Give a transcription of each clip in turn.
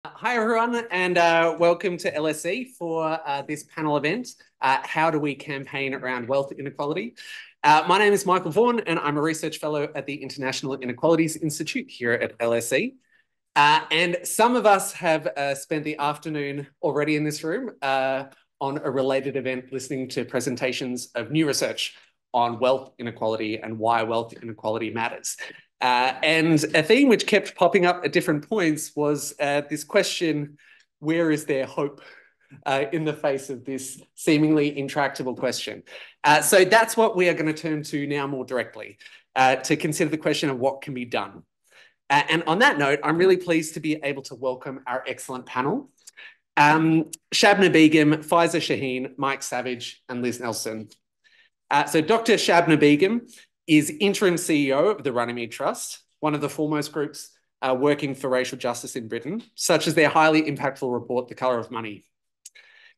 Hi, everyone, and welcome to LSE for this panel event, How Do We Campaign Around Wealth Inequality? My name is Michael Vaughan, and I'm a research fellow at the International Inequalities Institute here at LSE. And some of us have spent the afternoon already in this room on a related event, listening to presentations of new research on wealth inequality and why wealth inequality matters. And a theme which kept popping up at different points was this question, where is there hope in the face of this seemingly intractable question? So that's what we are going to turn to now more directly, to consider the question of what can be done. And on that note, I'm really pleased to be able to welcome our excellent panel. Shabna Begum, Faiza Shaheen, Mike Savage, and Liz Nelson. So Dr. Shabna Begum is Interim CEO of the Runnymede Trust, one of the foremost groups working for racial justice in Britain, such as their highly impactful report, The Colour of Money.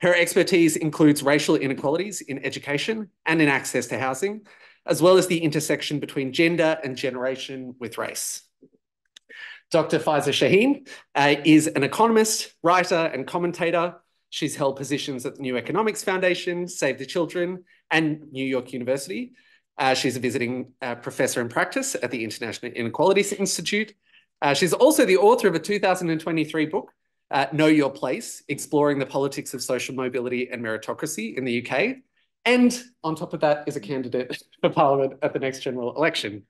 Her expertise includes racial inequalities in education and in access to housing, as well as the intersection between gender and generation with race. Dr. Faiza Shaheen is an economist, writer, and commentator. She's held positions at the New Economics Foundation, Save the Children, and New York University. She's a visiting professor in practice at the International Inequalities Institute. She's also the author of a 2023 book, Know Your Place, Exploring the Politics of Social Mobility and Meritocracy in the UK. And on top of that is a candidate for Parliament at the next general election.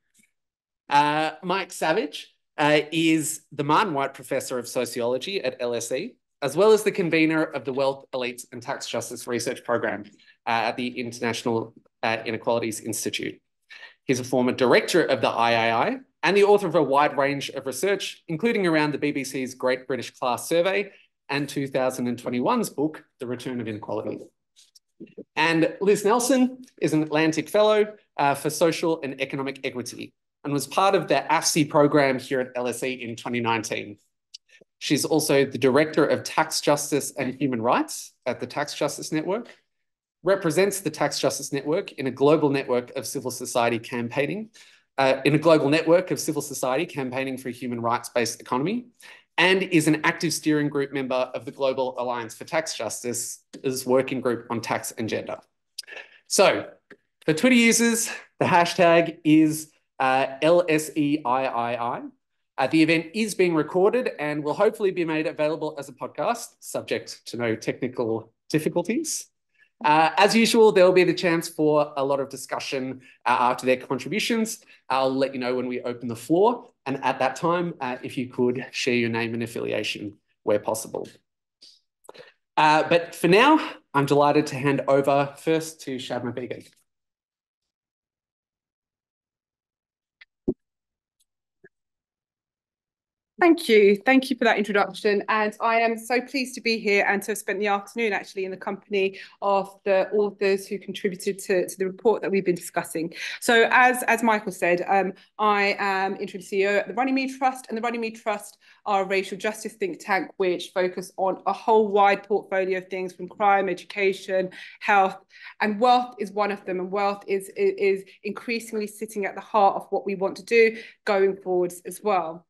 Mike Savage is the Martin White Professor of Sociology at LSE, as well as the convener of the Wealth, Elites and Tax Justice Research Program at the International Inequalities Institute. He's a former director of the IAI and the author of a wide range of research, including around the BBC's Great British Class Survey and 2021's book, The Return of Inequality. And Liz Nelson is an Atlantic Fellow for Social and Economic Equity and was part of the AFSEE program here at LSE in 2019. She's also the Director of Tax Justice and Human Rights at the Tax Justice Network, represents the Tax Justice Network in a global network of civil society campaigning, for a human rights-based economy, and is an active steering group member of the Global Alliance for Tax Justice, as working group on tax and gender. So for Twitter users, the hashtag is LSEIII. The event is being recorded and will hopefully be made available as a podcast, subject to no technical difficulties. As usual, there will be the chance for a lot of discussion after their contributions. I'll let you know when we open the floor. And at that time, if you could share your name and affiliation where possible. But for now, I'm delighted to hand over first to Shabna Begum. Thank you. Thank you for that introduction. And I am so pleased to be here and to have spent the afternoon actually in the company of the authors who contributed to the report that we've been discussing. So as Michael said, I am interim CEO at the Runnymede Trust, and the Runnymede Trust are a racial justice think tank which focus on a whole wide portfolio of things from crime, education, health, and wealth is one of them. And wealth is increasingly sitting at the heart of what we want to do going forwards as well.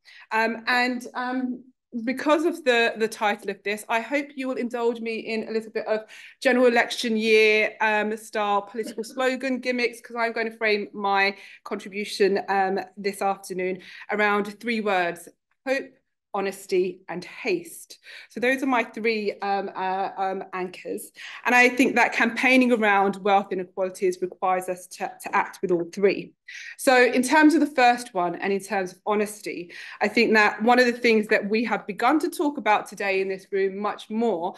Because of the title of this, I hope you will indulge me in a little bit of general election year style political slogan gimmicks, because I'm going to frame my contribution this afternoon around three words: hope, honesty, and haste. So those are my three anchors. And I think that campaigning around wealth inequalities requires us to act with all three. So in terms of the first one, and in terms of honesty, I think that one of the things that we have begun to talk about today in this room much more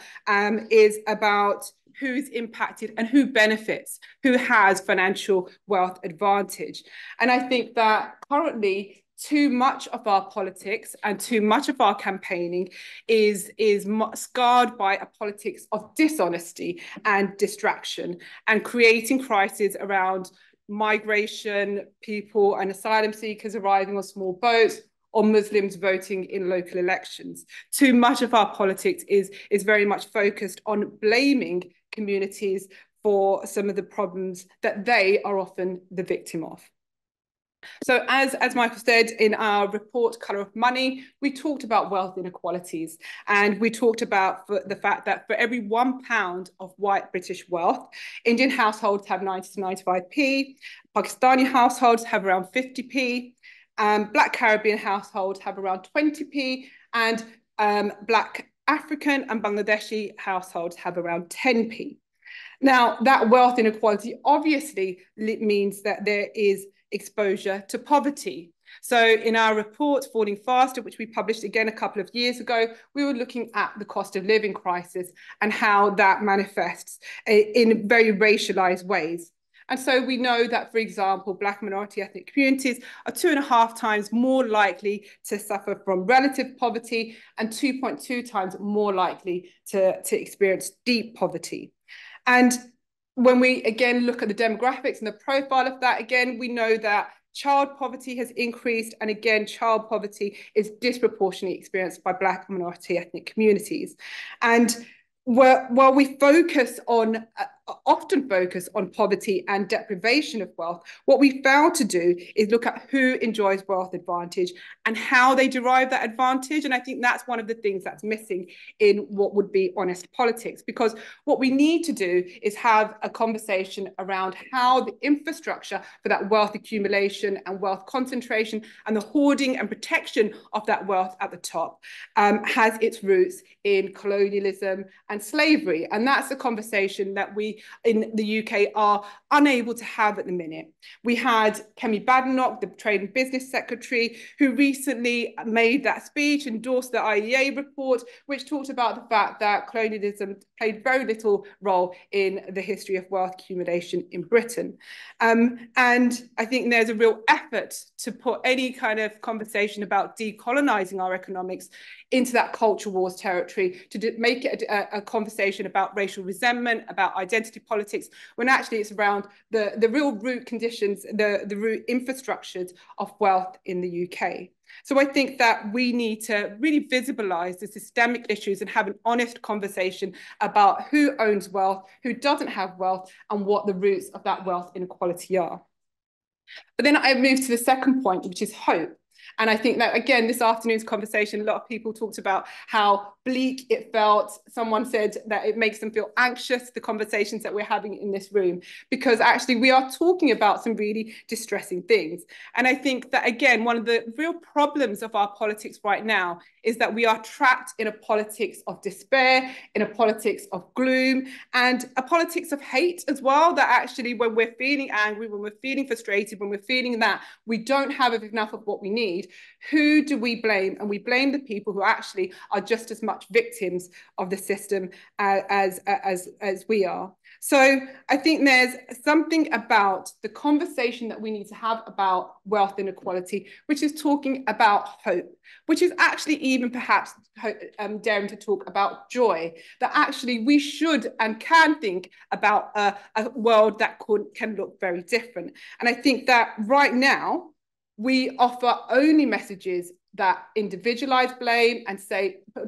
is about who's impacted and who benefits, who has financial wealth advantage. And I think that currently, too much of our politics and too much of our campaigning is scarred by a politics of dishonesty and distraction, and creating crises around migration, people and asylum seekers arriving on small boats, or Muslims voting in local elections. Too much of our politics is very much focused on blaming communities for some of the problems that they are often the victim of. So as Michael said in our report, Colour of Money, we talked about wealth inequalities, and we talked about the fact that for every £1 of white British wealth, Indian households have 90 to 95p, Pakistani households have around 50p, Black Caribbean households have around 20p, and Black African and Bangladeshi households have around 10p. Now, that wealth inequality obviously means that there is exposure to poverty. So in our report, Falling Faster, which we published again a couple of years ago, we were looking at the cost of living crisis and how that manifests in very racialized ways. And so we know that, for example, Black minority ethnic communities are 2.5 times more likely to suffer from relative poverty and 2.2 times more likely to experience deep poverty. And when we again look at the demographics and the profile of that, again, we know that child poverty has increased, and again, child poverty is disproportionately experienced by Black minority ethnic communities. And while we often focus on poverty and deprivation of wealth, what we fail to do is look at who enjoys wealth advantage and how they derive that advantage. And I think that's one of the things that's missing in what would be honest politics, because what we need to do is have a conversation around how the infrastructure for that wealth accumulation and wealth concentration and the hoarding and protection of that wealth at the top has its roots in colonialism and slavery. And that's a conversation that we in the UK are unable to have at the minute. We had Kemi Badenoch, the Trade and Business Secretary, who recently made that speech, endorsed the IEA report, which talked about the fact that colonialism played very little role in the history of wealth accumulation in Britain. And I think there's a real effort to put any kind of conversation about decolonising our economics into that culture wars territory, to make it a conversation about racial resentment, about identity politics, when actually it's around the real root conditions, the root infrastructures of wealth in the UK. So I think that we need to really visibilise the systemic issues and have an honest conversation about who owns wealth, who doesn't have wealth, and what the roots of that wealth inequality are. But then I move to the second point, which is hope. And I think that, again, this afternoon's conversation, a lot of people talked about how bleak it felt. Someone said that it makes them feel anxious, the conversations that we're having in this room, because actually we are talking about some really distressing things. And I think that, again, one of the real problems of our politics right now is that we are trapped in a politics of despair, in a politics of gloom, and a politics of hate as well, that actually when we're feeling angry, when we're feeling frustrated, when we're feeling that we don't have enough of what we need, who do we blame? And we blame the people who actually are just as much victims of the system as we are. So I think there's something about the conversation that we need to have about wealth inequality, which is talking about hope, which is actually even perhaps daring to talk about joy, that actually we should and can think about a world that can look very different. And I think that right now, we offer only messages that individualize blame and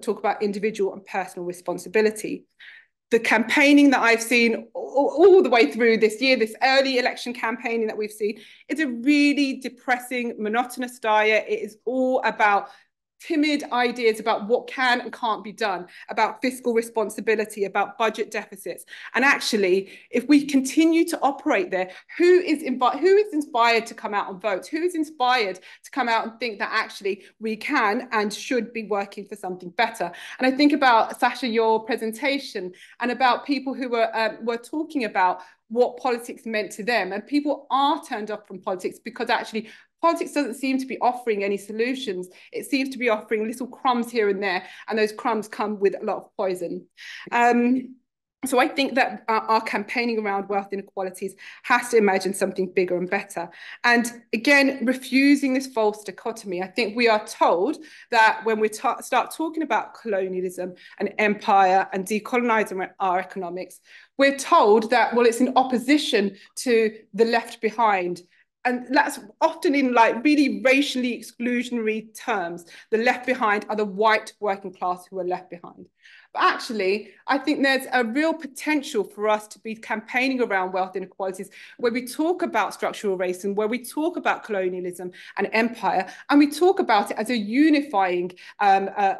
talk about individual and personal responsibility. The campaigning that I've seen all the way through this year, this early election campaigning that we've seen, is a really depressing, monotonous diet. It is all about timid ideas about what can and can't be done, about fiscal responsibility, about budget deficits. And actually, if we continue to operate there, who is inspired to come out and vote? Who is inspired to come out and think that actually we can and should be working for something better? And I think about, Sasha, your presentation, and about people who were talking about what politics meant to them. And people are turned off from politics because actually politics doesn't seem to be offering any solutions. It seems to be offering little crumbs here and there, and those crumbs come with a lot of poison. So I think that our campaigning around wealth inequalities has to imagine something bigger and better. And again, refusing this false dichotomy. I think we are told that when we start talking about colonialism and empire and decolonizing our economics, we're told that, well, it's in opposition to the left behind. and that's often in like really racially exclusionary terms. The left behind are the white working class who are left behind. But actually, I think there's a real potential for us to be campaigning around wealth inequalities, where we talk about structural racism, where we talk about colonialism and empire, and we talk about it as a unifying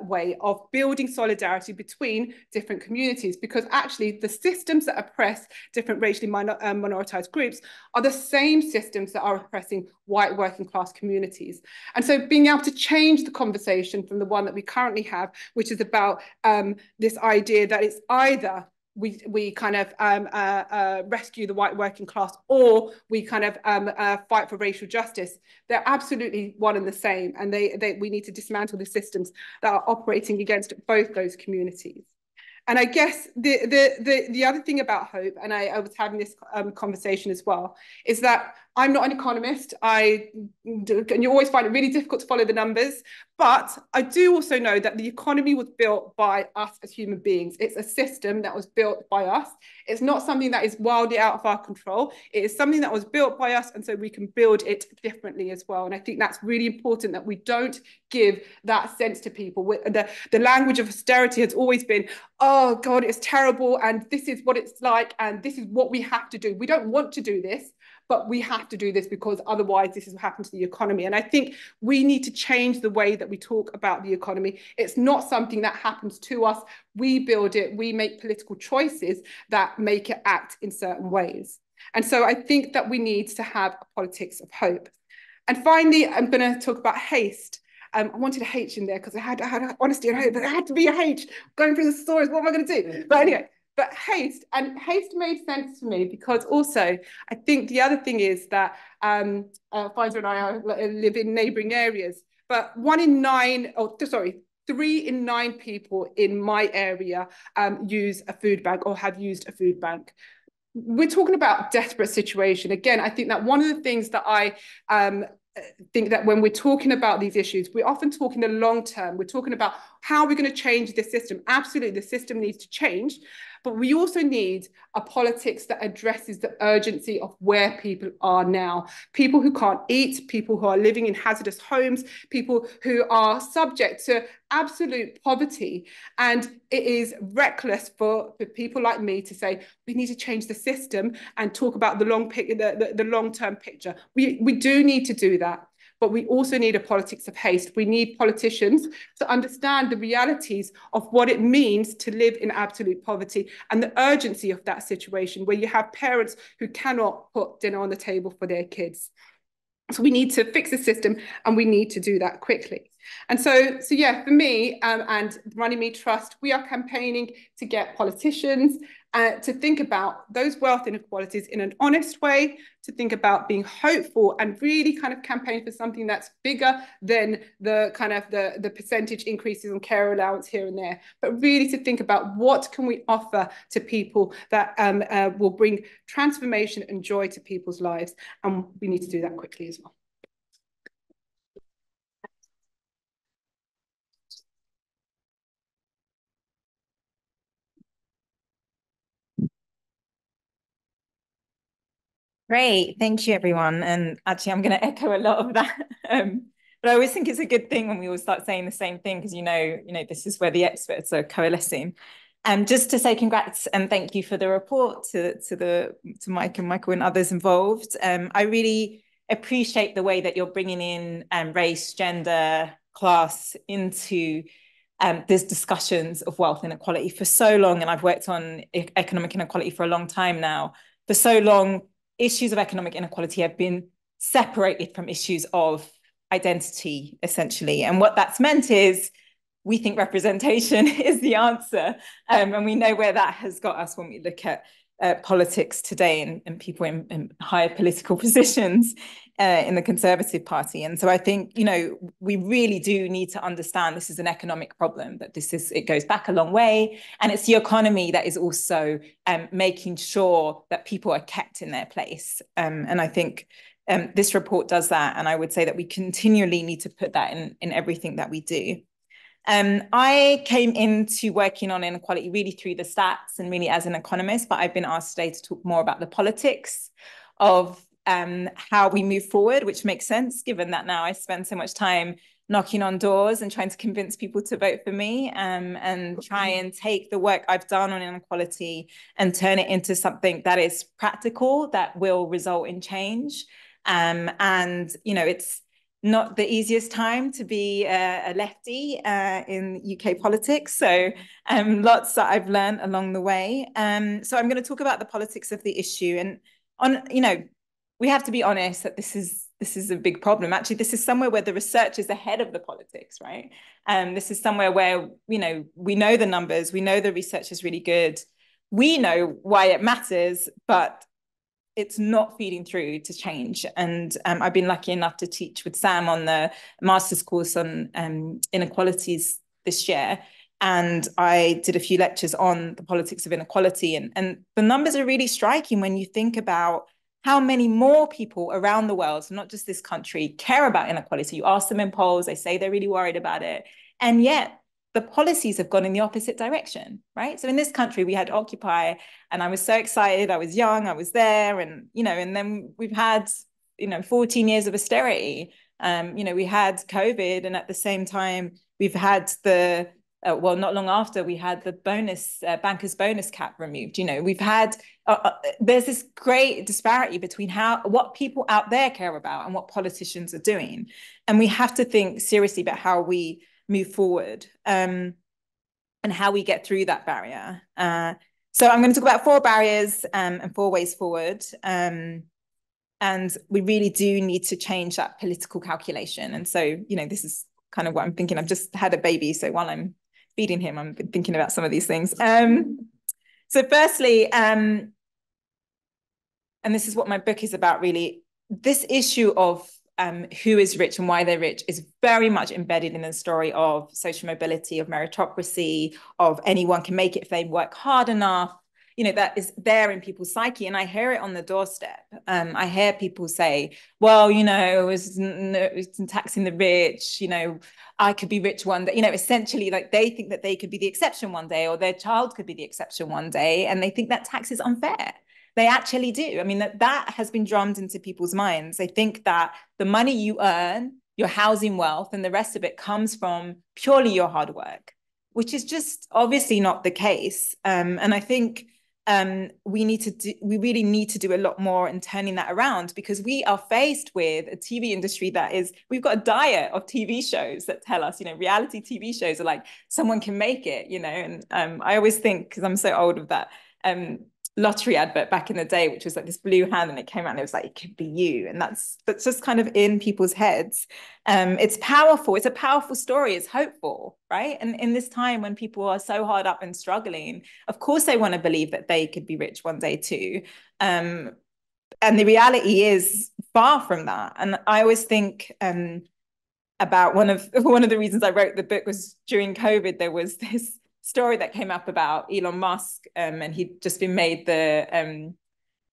way of building solidarity between different communities, because actually the systems that oppress different racially minoritized groups are the same systems that are oppressing white working class communities. And so being able to change the conversation from the one that we currently have, which is about this idea that it's either we kind of rescue the white working class, or we kind of fight for racial justice. They're absolutely one and the same, and we need to dismantle the systems that are operating against both those communities. And I guess the other thing about hope, and I was having this conversation as well, is that I'm not an economist. And you always find it really difficult to follow the numbers, but I do also know that the economy was built by us as human beings. It's a system that was built by us. It's not something that is wildly out of our control. It is something that was built by us, and so we can build it differently as well. And I think that's really important, that we don't give that sense to people. The language of austerity has always been, oh God, it's terrible, and this is what it's like, and this is what we have to do. We don't want to do this, but we have to do this because otherwise this is what happens to the economy. And I think we need to change the way that we talk about the economy. It's not something that happens to us. We build it. We make political choices that make it act in certain ways. And so I think that we need to have a politics of hope. And finally, I'm going to talk about haste. I wanted a H in there because I had honesty and hope, but there had to be a H. Going through the stories, what am I going to do? But anyway, but haste made sense to me, because also I think the other thing is that Faiza and I live in neighbouring areas, but 3 in 9 people in my area use a food bank or have used a food bank. We're talking about desperate situation. Again, I think that one of the things that I think that when we're talking about these issues, we're often talking the long term. We're talking about how we're going to change the system. Absolutely, the system needs to change, but we also need a politics that addresses the urgency of where people are now. People who can't eat, people who are living in hazardous homes, people who are subject to absolute poverty. And it is reckless for people like me to say, we need to change the system and talk about the long-term picture. We do need to do that. But we also need a politics of haste. We need politicians to understand the realities of what it means to live in absolute poverty and the urgency of that situation, where you have parents who cannot put dinner on the table for their kids. So we need to fix the system, and we need to do that quickly. And so yeah, for me and Runnymede Trust, we are campaigning to get politicians to think about those wealth inequalities in an honest way, to think about being hopeful and really kind of campaign for something that's bigger than the kind of the percentage increases on care allowance here and there, but really to think about what can we offer to people that will bring transformation and joy to people's lives. And we need to do that quickly as well. Great, thank you everyone. And actually I'm going to echo a lot of that. But I always think it's a good thing when we all start saying the same thing, because you know, this is where the experts are coalescing. Just to say congrats and thank you for the report to Mike and Michael and others involved. I really appreciate the way that you're bringing in race, gender, class into these discussions of wealth inequality for so long. And I've worked on economic inequality for a long time now. For so long, issues of economic inequality have been separated from issues of identity, essentially. And what that's meant is we think representation is the answer. And we know where that has got us when we look at politics today and people in higher political positions in the Conservative Party. And so I think, we really do need to understand this is an economic problem, that it goes back a long way. And it's the economy that is also making sure that people are kept in their place. And I think this report does that. And I would say that we continually need to put that in everything that we do. I came into working on inequality really through the stats and really as an economist, but I've been asked today to talk more about the politics of how we move forward, which makes sense given that now I spend so much time knocking on doors and trying to convince people to vote for me, and try and take the work I've done on inequality and turn it into something that is practical, that will result in change. And, you know, it's not the easiest time to be a lefty in UK politics. So lots that I've learned along the way. So I'm going to talk about the politics of the issue. And you know, we have to be honest that this is a big problem. Actually, this is somewhere where the research is ahead of the politics, right? This is somewhere where, you know, we know the numbers, we know the research is really good, we know why it matters, but it's not feeding through to change. And I've been lucky enough to teach with Sam on the master's course on inequalities this year. And I did a few lectures on the politics of inequality. And the numbers are really striking when you think about how many more people around the world, so not just this country, care about inequality. You ask them in polls, they say they're really worried about it. And yet the policies have gone in the opposite direction, right? So in this country, we had Occupy, and I was so excited. I was young, I was there, and, you know, and then we've had, you know, 14 years of austerity. You know, we had COVID, and at the same time, we've had the, well, not long after, we had the bonus, bankers' bonus cap removed. You know, we've had, there's this great disparity between what people out there care about and what politicians are doing. And we have to think seriously about how we move forward and how we get through that barrier. So I'm going to talk about 4 barriers and 4 ways forward. And we really do need to change that political calculation. And so, you know, this is kind of what I'm thinking. I've just had a baby, so while I'm feeding him, I'm thinking about some of these things. So firstly, and this is what my book is about, really, this issue of who is rich and why they're rich is very much embedded in the story of social mobility, of meritocracy, of anyone can make it if they work hard enough. You know, that is there in people's psyche. And I hear it on the doorstep. I hear people say, well, you know, it's taxing the rich, you know, I could be rich one day. You know, essentially, like, they think that they could be the exception one day, or their child could be the exception one day. And they think that tax is unfair. They actually do. I mean, that has been drummed into people's minds. They think that the money you earn, your housing wealth, and the rest of it comes from purely your hard work, which is just obviously not the case. And I think we really need to do a lot more in turning that around, because we are faced with a TV industry we've got a diet of TV shows that tell us, you know, reality TV shows are like, someone can make it, you know. And I always think, because I'm so old, of that lottery advert back in the day, which was like this blue hand, and it came out and it was like, it could be you. And that's just kind of in people's heads. It's powerful. It's a powerful story. It's hopeful, right? And in this time when people are so hard up and struggling, of course they want to believe that they could be rich one day too. And the reality is far from that. And I always think about one of the reasons I wrote the book was during COVID, there was this story that came up about Elon Musk, and he'd just been made the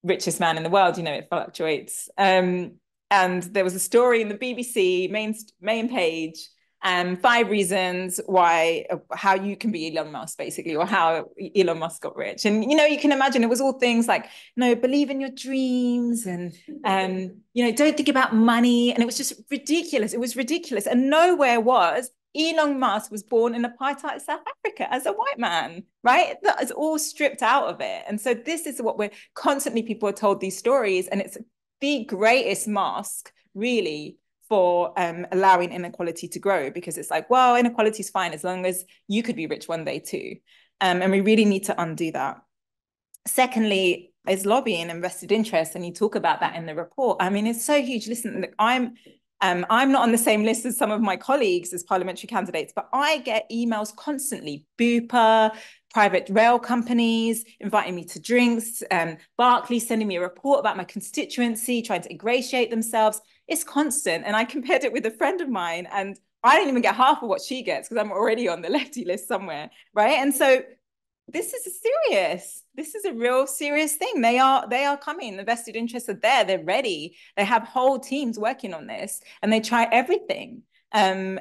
richest man in the world. You know, it fluctuates. And there was a story in the BBC main page, 5 reasons how you can be Elon Musk, basically, or how Elon Musk got rich. And, you know, you can imagine it was all things like, you know, believe in your dreams, and you know, don't think about money. And it was just ridiculous. It was ridiculous. And nowhere was Elon Musk was born in apartheid South Africa as a white man, right? That is all stripped out of it. And so this is what people are told these stories, and it's the greatest mask, really, for allowing inequality to grow, because it's like, well, inequality is fine as long as you could be rich one day too. And we really need to undo that. Secondly, is lobbying and vested interest, and you talk about that in the report. I mean, it's so huge. Listen, look, I'm not on the same list as some of my colleagues as parliamentary candidates, but I get emails constantly, Bupa, private rail companies inviting me to drinks, Barclays sending me a report about my constituency, trying to ingratiate themselves. It's constant. And I compared it with a friend of mine, and I don't even get half of what she gets because I'm already on the lefty list somewhere, right? And so this is a real serious thing. They are coming. The vested interests are there. They're ready. They have whole teams working on this, and they try everything. And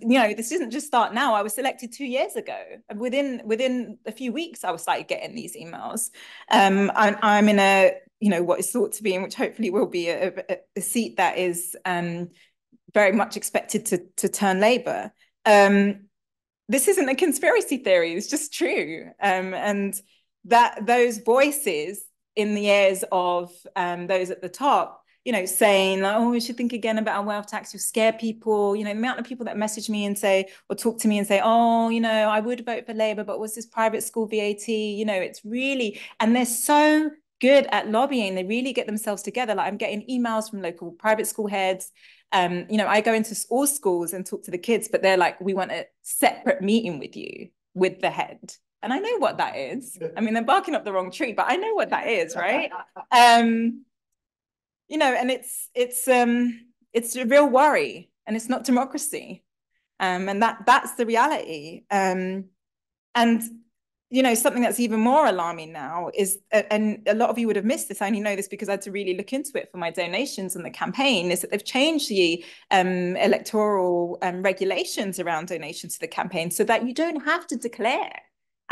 you know, this didn't just start now. I was selected 2 years ago. Within a few weeks, I was started getting these emails. I'm in a what is thought to be, and which hopefully will be a seat that is very much expected to turn Labour. This isn't a conspiracy theory, it's just true. And that those voices in the ears of those at the top, saying like, oh, we should think again about a wealth tax, you'll scare people. The amount of people that message me and say, or talk to me and say, oh, I would vote for Labour, but what's this private school VAT? It's really, and they're so good at lobbying. They really get themselves together. Like I'm getting emails from local private school heads. I go into all schools and talk to the kids, but they're like, we want a separate meeting with you, with the head. And I know what that is. I mean, they're barking up the wrong tree, but I know what that is, right? And it's a real worry, and it's not democracy. And that's the reality. And something that's even more alarming now is, and a lot of you would have missed this, I only know this because I had to really look into it for my donations and the campaign, is that they've changed the electoral regulations around donations to the campaign so that you don't have to declare.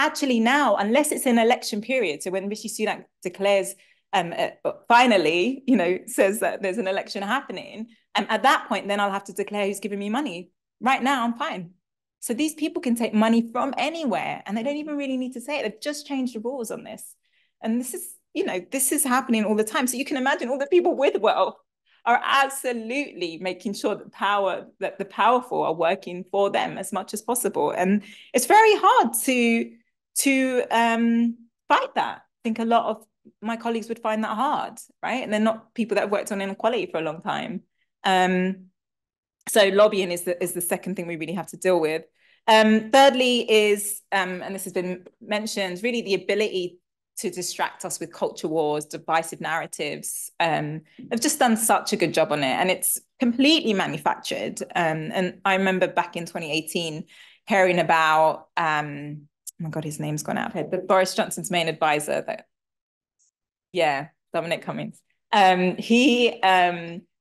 Actually now, unless it's an election period, so when Rishi Sunak declares, finally, says that there's an election happening, at that point, then I'll have to declare who's giving me money. Right now, I'm fine. So these people can take money from anywhere, and they don't even really need to say it. They've just changed the rules on this. And this is happening all the time. So you can imagine all the people with wealth are absolutely making sure that the powerful are working for them as much as possible. And it's very hard to fight that. I think a lot of my colleagues would find that hard, right? And they're not people that have worked on inequality for a long time. So lobbying is the second thing we really have to deal with. Thirdly is, and this has been mentioned, really the ability to distract us with culture wars, divisive narratives. They've just done such a good job on it, and it's completely manufactured. And I remember back in 2018 hearing about, oh my God, his name's gone out of head, but Boris Johnson's main advisor, Dominic Cummings. He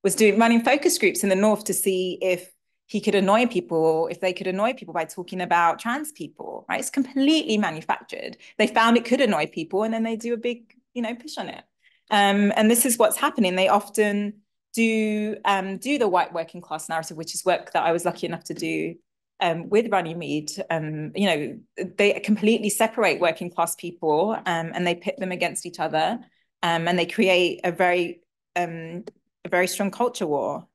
was running focus groups in the North to see if he could annoy people, if they could annoy people by talking about trans people, right? It's completely manufactured. They found it could annoy people, and then they do a big, push on it. And this is what's happening. They often do the white working class narrative, which is work that I was lucky enough to do with Runnymede. They completely separate working class people, and they pit them against each other, and they create a very strong culture war.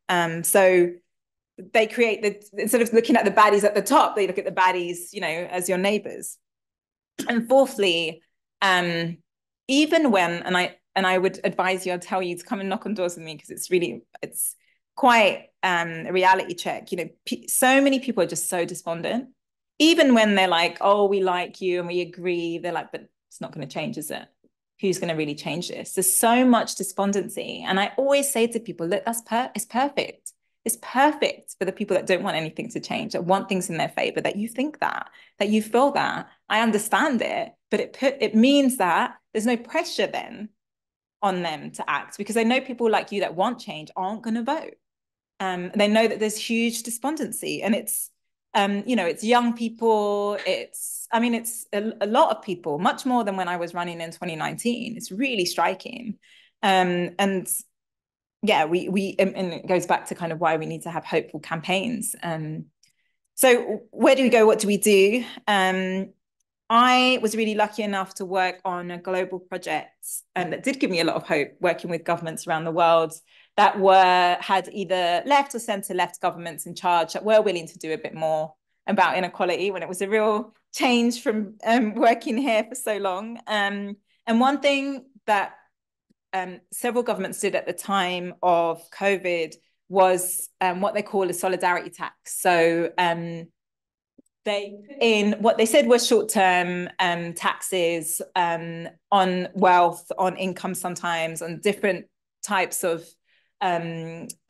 So they create instead of looking at the baddies at the top, they look at the baddies, as your neighbors. And fourthly, even when, and I would advise you, I'd tell you to come and knock on doors with me, because it's quite a reality check. So many people are just so despondent. Even when they're like, oh, we like you and we agree, they're like, but it's not going to change, is it? Who's going to really change this? There's so much despondency. And I always say to people, look, it's perfect. It's perfect for the people that don't want anything to change, that want things in their favor, that you think that you feel that. I understand it, but it means that there's no pressure then on them to act, because they know people like you that want change aren't going to vote. They know that there's huge despondency, and it's young people, it's a lot of people, much more than when I was running in 2019. It's really striking. And it goes back to kind of why we need to have hopeful campaigns. So where do we go? What do we do? I was really lucky enough to work on a global project that did give me a lot of hope, working with governments around the world that had either left or centre-left governments in charge that were willing to do a bit more about inequality, when it was a real change from working here for so long. And one thing that several governments did at the time of COVID was what they call a solidarity tax. So they put in what they said were short-term taxes on wealth, on income sometimes, on different types of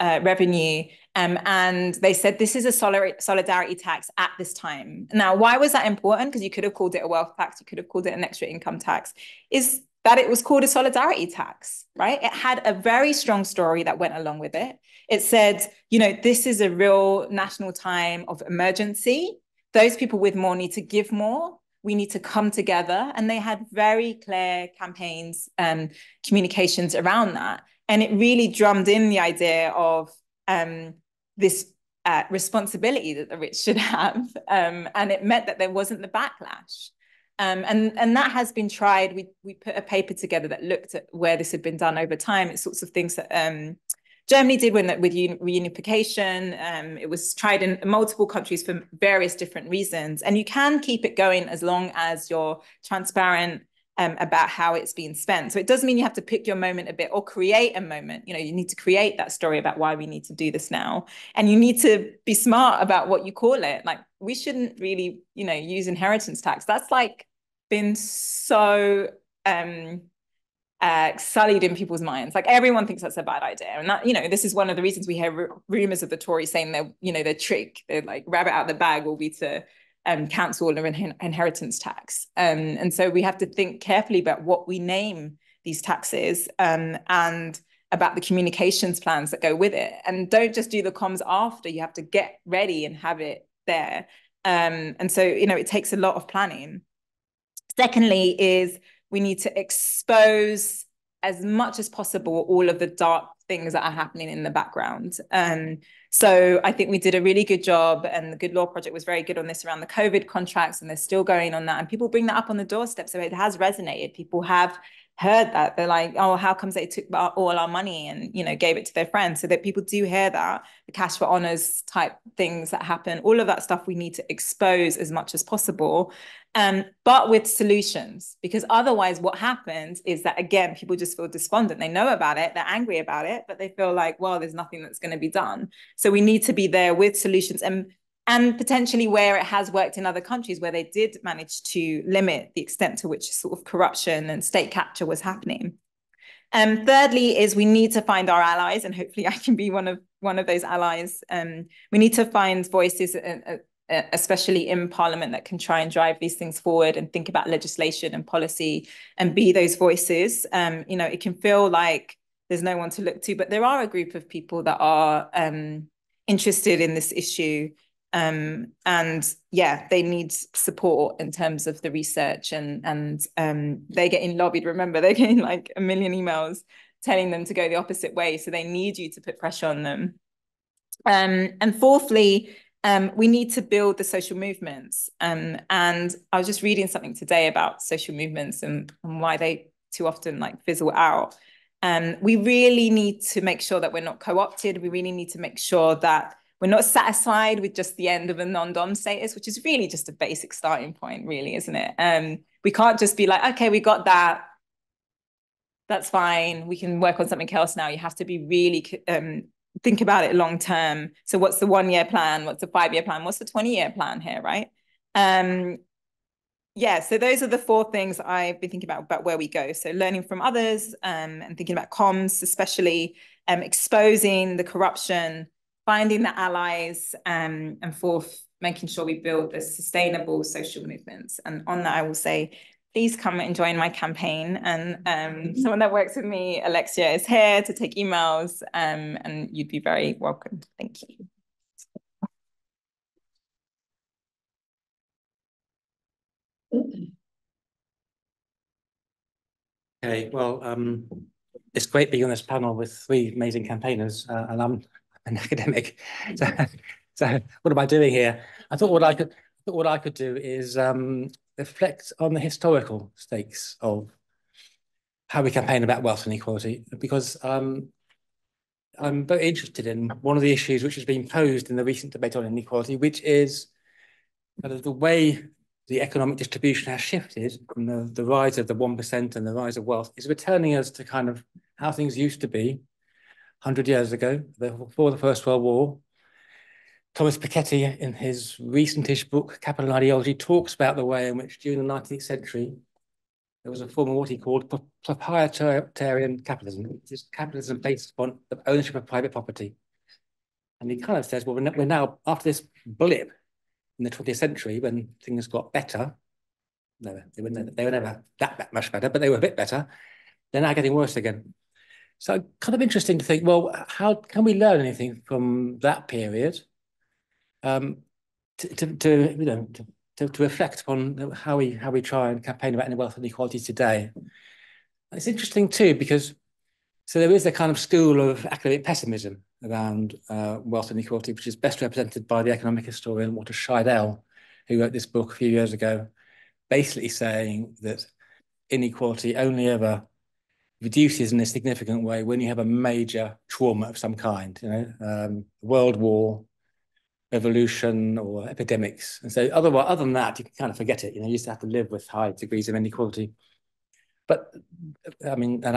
revenue. And they said this is a solidarity tax at this time. Now, why was that important? Because you could have called it a wealth tax, you could have called it an extra income tax, is that it was called a solidarity tax, right? It had a very strong story that went along with it. It said, this is a real national time of emergency. Those people with more need to give more. we need to come together. And they had very clear campaigns and communications around that. And it really drummed in the idea of this responsibility that the rich should have. And it meant that there wasn't the backlash. And that has been tried. We put a paper together that looked at where this had been done over time. It's sorts of things that Germany did with reunification. It was tried in multiple countries for various different reasons. And you can keep it going as long as you're transparent about how it's being spent. So it does mean you have to pick your moment a bit or create a moment. You know, you need to create that story about why we need to do this now. And you need to be smart about what you call it. Like, we shouldn't really, you know, use inheritance tax. That's like been so sullied in people's minds. Like, everyone thinks that's a bad idea. And that, you know, this is one of the reasons we hear rumors of the Tories saying that, you know, their trick, their like rabbit out of the bag will be to cancel all of inheritance tax. And so we have to think carefully about what we name these taxes and about the communications plans that go with it. And don't just do the comms after. You have to get ready and have it there. And so, you know, it takes a lot of planning. Secondly is we need to expose as much as possible all of the dark things that are happening in the background. So I think we did a really good job, and the Good Law Project was very good on this around the COVID contracts, and they're still going on that. And people bring that up on the doorstep. So it has resonated. People have heard that. They're like, oh, how comes they took all our money and, you know, gave it to their friends? So that people do hear that, the cash for honors type things that happen, all of that stuff we need to expose as much as possible. But with solutions, because otherwise what happens is that, again, people just feel despondent. They know about it, they're angry about it, but they feel like, well, there's nothing that's going to be done. So we need to be there with solutions and potentially where it has worked in other countries where they did manage to limit the extent to which sort of corruption and state capture was happening. Thirdly is we need to find our allies, and hopefully I can be one of those allies. We need to find voices, especially in Parliament, that can try and drive these things forward and think about legislation and policy and be those voices. You know, it can feel like there's no one to look to, but there are a group of people that are interested in this issue. And yeah, they need support in terms of the research, and they're getting lobbied. Remember, they're getting like 1 million emails telling them to go the opposite way. So they need you to put pressure on them. And fourthly, we need to build the social movements. And I was just reading something today about social movements and why they too often like fizzle out. We really need to make sure that we're not co-opted. We really need to make sure that we're not satisfied with just the end of a non-dom status, which is really just a basic starting point, really, isn't it? We can't just be like, okay, we got that. That's fine. We can work on something else now. You have to be really think about it long term. So what's the 1-year plan? What's the 5-year plan? What's the 20-year plan here, right? Yeah, so those are the 4 things I've been thinking about where we go. So learning from others and thinking about comms, especially exposing the corruption, finding the allies, and 4th, making sure we build the sustainable social movements. And on that, I will say, please come and join my campaign. And someone that works with me, Alexia, is here to take emails, and you'd be very welcome. Thank you. Okay, well, it's great being on this panel with 3 amazing campaigners, and I'm an academic. So what am I doing here? I thought what I could do is reflect on the historical stakes of how we campaign about wealth inequality, because I'm very interested in one of the issues which has been posed in the recent debate on inequality, which is kind of the way the economic distribution has shifted from the rise of the 1% and the rise of wealth is returning us to kind of how things used to be 100 years ago, before the First World War. Thomas Piketty, in his recentish book, Capital and Ideology, talks about the way in which during the 19th century, there was a form of what he called proprietarian capitalism, which is capitalism based upon the ownership of private property. And he kind of says, well, we're now, after this blip in the 20th century, when things got better, they were never that much better, but they were a bit better, they're now getting worse again. So kind of interesting to think, well, how can we learn anything from that period to to reflect upon how we try and campaign about wealth inequality today. It's interesting too, because so there is a kind of school of academic pessimism around wealth inequality, which is best represented by the economic historian Walter Scheidel, who wrote this book a few years ago, basically saying that inequality only ever reduces in a significant way when you have a major trauma of some kind, world war, revolution, or epidemics. And so other than that, you can kind of forget it. You used to have to live with high degrees of inequality. But I mean, and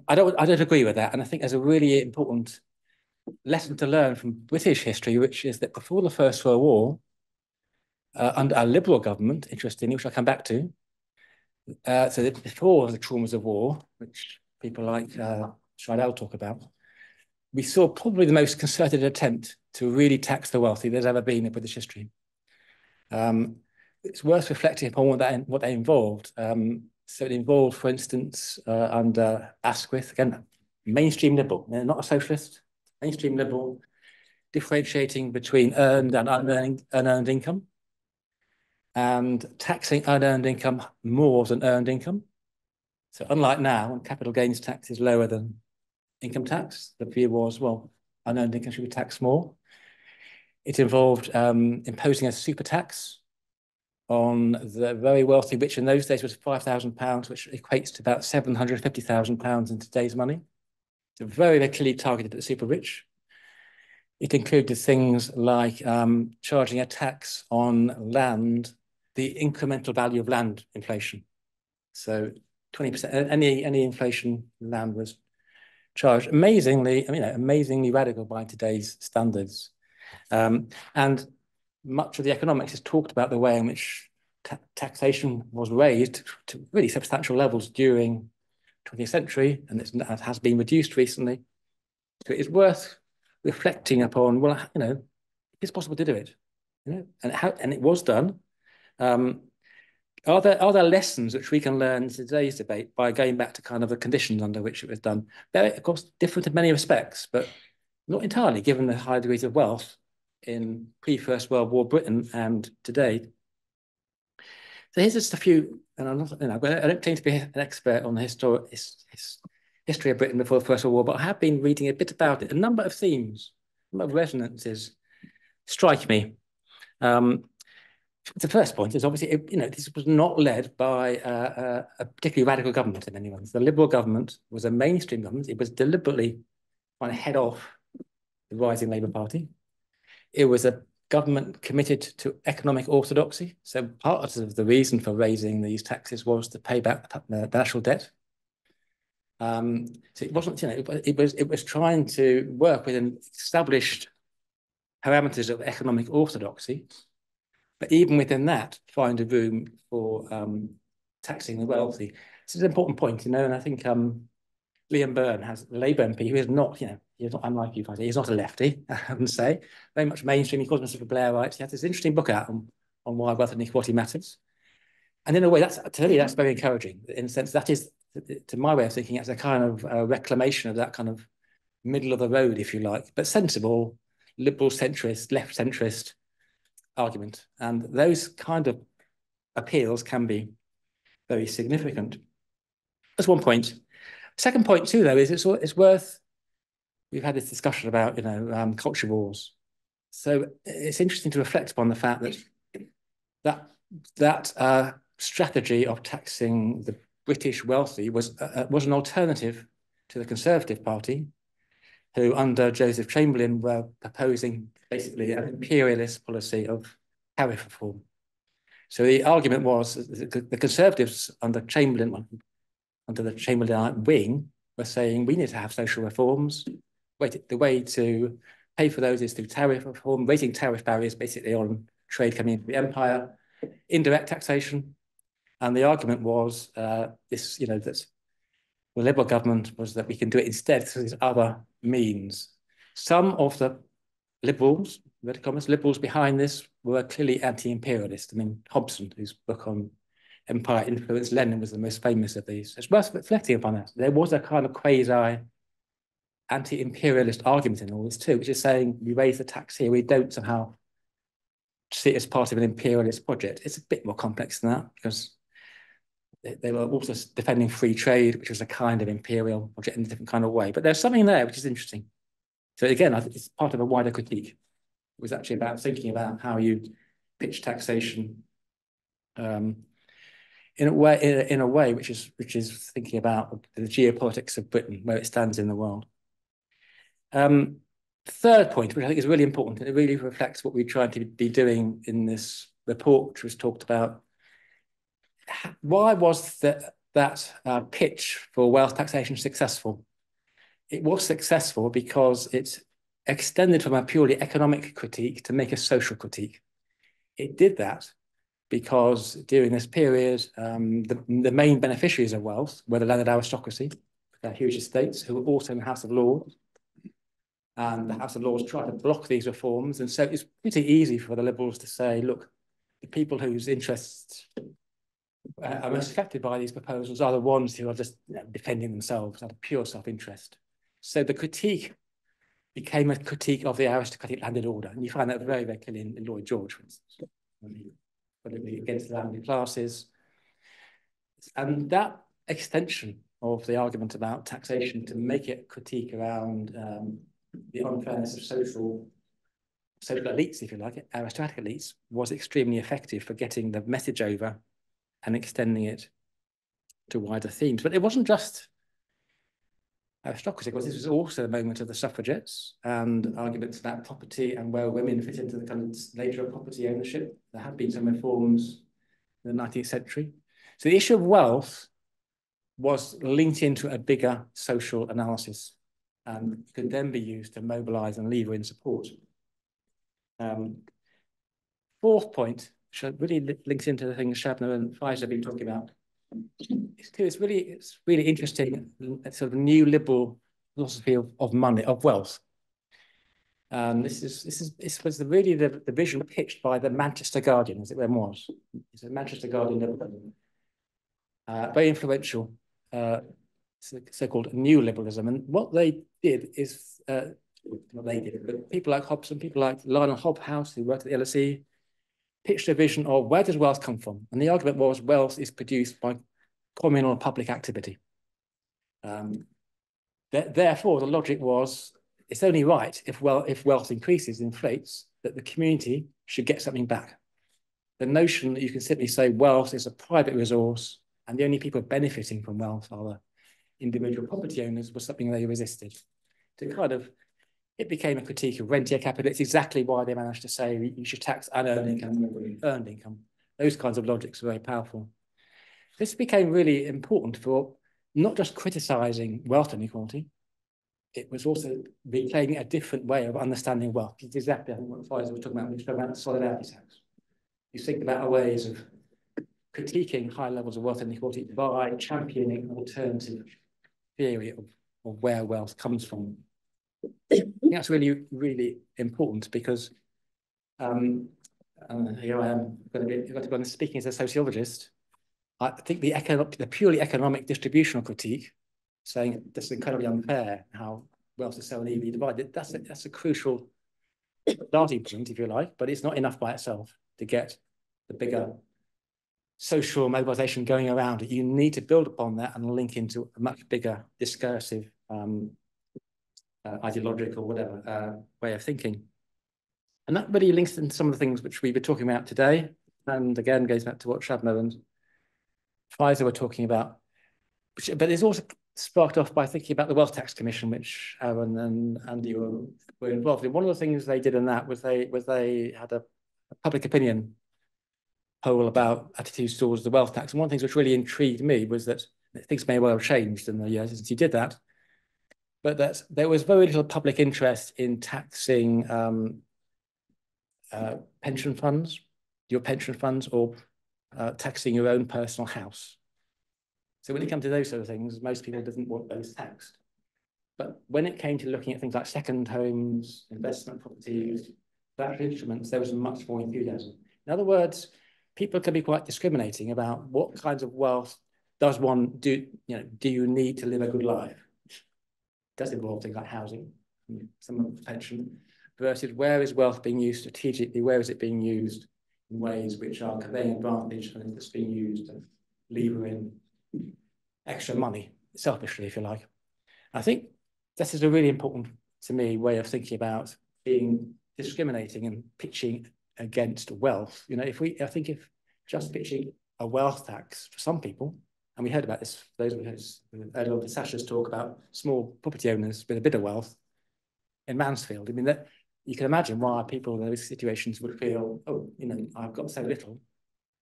I don't agree with that. And I think there's a really important lesson to learn from British history, which is that before the First World War, under a Liberal government, interestingly, which I'll come back to, so that before the traumas of war, which people like Scheidel talk about, we saw probably the most concerted attempt to really tax the wealthy there's ever been in British history. It's worth reflecting upon what that involved. So it involved, for instance, under Asquith, again, mainstream liberal, not a socialist, mainstream liberal, differentiating between earned and unearned income, and taxing unearned income more than earned income. So unlike now, when capital gains tax is lower than income tax, the view was, well, unearned income should be taxed more. It involved imposing a super tax on the very wealthy, which in those days was £5,000, which equates to about £750,000 in today's money. So very, very clearly targeted at the super rich. It included things like charging a tax on land, the incremental value of land inflation. So 20%, any inflation land was charged. Amazingly, amazingly radical by today's standards. And much of the economics has talked about the way in which taxation was raised to really substantial levels during the 20th century, and it has been reduced recently. So it's worth reflecting upon, well, it's possible to do it, and it was done. Are there lessons which we can learn in today's debate by going back to kind of the conditions under which it was done? They're, of course, different in many respects, but not entirely, given the high degrees of wealth in pre-First World War Britain and today. So here's just a few, and I don't claim to be an expert on the history of Britain before the First World War, but I have been reading a bit about it. A number of themes, a number of resonances strike me. The first point is obviously, this was not led by a particularly radical government in many ways. The Liberal government was a mainstream government. It was deliberately trying to head off the rising Labour Party. It was a government committed to economic orthodoxy. So part of the reason for raising these taxes was to pay back the national debt. So it wasn't, it was trying to work within established parameters of economic orthodoxy, but even within that, find a room for taxing the wealthy. This is an important point, and I think Liam Byrne has a Labour MP who is not, he's not unlike you, he's not a lefty, I wouldn't say, very much mainstream. He calls himself a Blairite. He has this interesting book out on why wealth inequality matters. And in a way, that's very encouraging, in the sense that is, to my way of thinking, it's a kind of reclamation of that kind of middle of the road, if you like, but sensible, liberal centrist, left centrist argument. And those kind of appeals can be very significant. That's one point. Second point too, though, is it's worth, we've had this discussion about, culture wars. So it's interesting to reflect upon the fact that strategy of taxing the British wealthy was an alternative to the Conservative Party, who under Joseph Chamberlain were proposing basically an imperialist policy of tariff reform. So the argument was that the Conservatives under the Chamberlainite wing were saying we need to have social reforms. The way to pay for those is through tariff reform, raising tariff barriers basically on trade coming into the empire, indirect taxation. And the argument was that the Liberal government was that we can do it instead through these other means. Some of the liberals, liberals behind this were clearly anti-imperialist. I mean, Hobson, whose book on empire influenced Lenin, was the most famous of these. It's worth reflecting upon that. There was a kind of quasi anti-imperialist argument in all this too, which is saying we raise the tax here, we don't somehow see it as part of an imperialist project. It's a bit more complex than that, because they were also defending free trade, which was a kind of imperial project in a different kind of way. But there's something there which is interesting. So again, I think it's part of a wider critique. It was actually about thinking about how you pitch taxation in a way which is thinking about the geopolitics of Britain, where it stands in the world. Third point, which I think is really important, and it really reflects what we tried to be doing in this report, which was talked about. Why was that pitch for wealth taxation successful? It was successful because it extended from a purely economic critique to make a social critique. It did that because during this period, the main beneficiaries of wealth were the landed aristocracy, their huge estates, who were also in the House of Lords. And the House of Lords tried to block these reforms. And so it's pretty easy for the Liberals to say, look, the people whose interests are most affected by these proposals are the ones who are just defending themselves out of pure self-interest. So the critique became a critique of the aristocratic landed order. And you find that very, very clearly in Lloyd George, for instance, against the landed classes. And that extension of the argument about taxation to make it a critique around the unfairness of social elites, if you like, aristocratic elites, was extremely effective for getting the message over and extending it to wider themes. But it wasn't just aristocracy, because this was also the moment of the suffragettes and arguments about property and where women fit into the kind of nature of property ownership. There have been some reforms in the 19th century. So the issue of wealth was linked into a bigger social analysis and could then be used to mobilize and lever in support. Fourth point, which really links into the things Shabna and Faiza have been talking about. It's really interesting, sort of new liberal philosophy of money, of wealth. This was really the vision pitched by the Manchester Guardian, as it was. It's a Manchester Guardian, very influential, so-called new liberalism. And what they did is, not they did, but people like Hobson, people like Lionel Hobhouse, who worked at the LSE, pitched a vision of where does wealth come from? And the argument was wealth is produced by communal public activity. Therefore, the logic was it's only right if wealth increases, inflates, that the community should get something back. The notion that you can simply say wealth is a private resource and the only people benefiting from wealth are the individual property owners was something they resisted. It became a critique of rentier capital. It's exactly why they managed to say you should tax unearned income, earned income. Those kinds of logics are very powerful. This became really important for not just criticizing wealth inequality, it was also reclaiming a different way of understanding wealth. It's exactly, I think, what Faiza was talking about when she talked about the solidarity tax. You think about ways of critiquing high levels of wealth inequality by championing an alternative theory of where wealth comes from. I think that's really, really important because here I am going to go on speaking as a sociologist. I think the purely economic distributional critique, saying this is incredibly unfair how wealth is so unevenly divided, that's a crucial starting point, if you like, but it's not enough by itself to get the bigger social mobilization going around it. You need to build upon that and link into a much bigger discursive, ideological, whatever, way of thinking. And that really links into some of the things which we've been talking about today. And again, goes back to what Shabna and Faiza were talking about. But it's also sparked off by thinking about the Wealth Tax Commission, which Aaron and Andy were involved in. One of the things they did in that was they had a public opinion poll about attitudes towards the wealth tax. And one of the things which really intrigued me was that things may well have changed in the years since he did that, but that there was very little public interest in taxing pension funds, your pension funds, or taxing your own personal house. So when it comes to those sort of things, most people didn't want those taxed. But when it came to looking at things like second homes, investment properties, financial instruments, there was much more enthusiasm. In other words, people can be quite discriminating about what kinds of wealth does one do, do you need to live a good life? It does involve things like housing, some of the pension. versus where is wealth being used strategically, where is it being used in ways which are conveying advantage and it's being used to lever in extra money, selfishly, if you like. I think this is a really important, to me, way of thinking about being discriminating and pitching against wealth. You know, I think if just pitching a wealth tax for some people, and we heard about this, those of us heard of Sasha's talk about small property owners with a bit of wealth in Mansfield. I mean, that you can imagine why people in those situations would feel, oh, you know, I've got so little,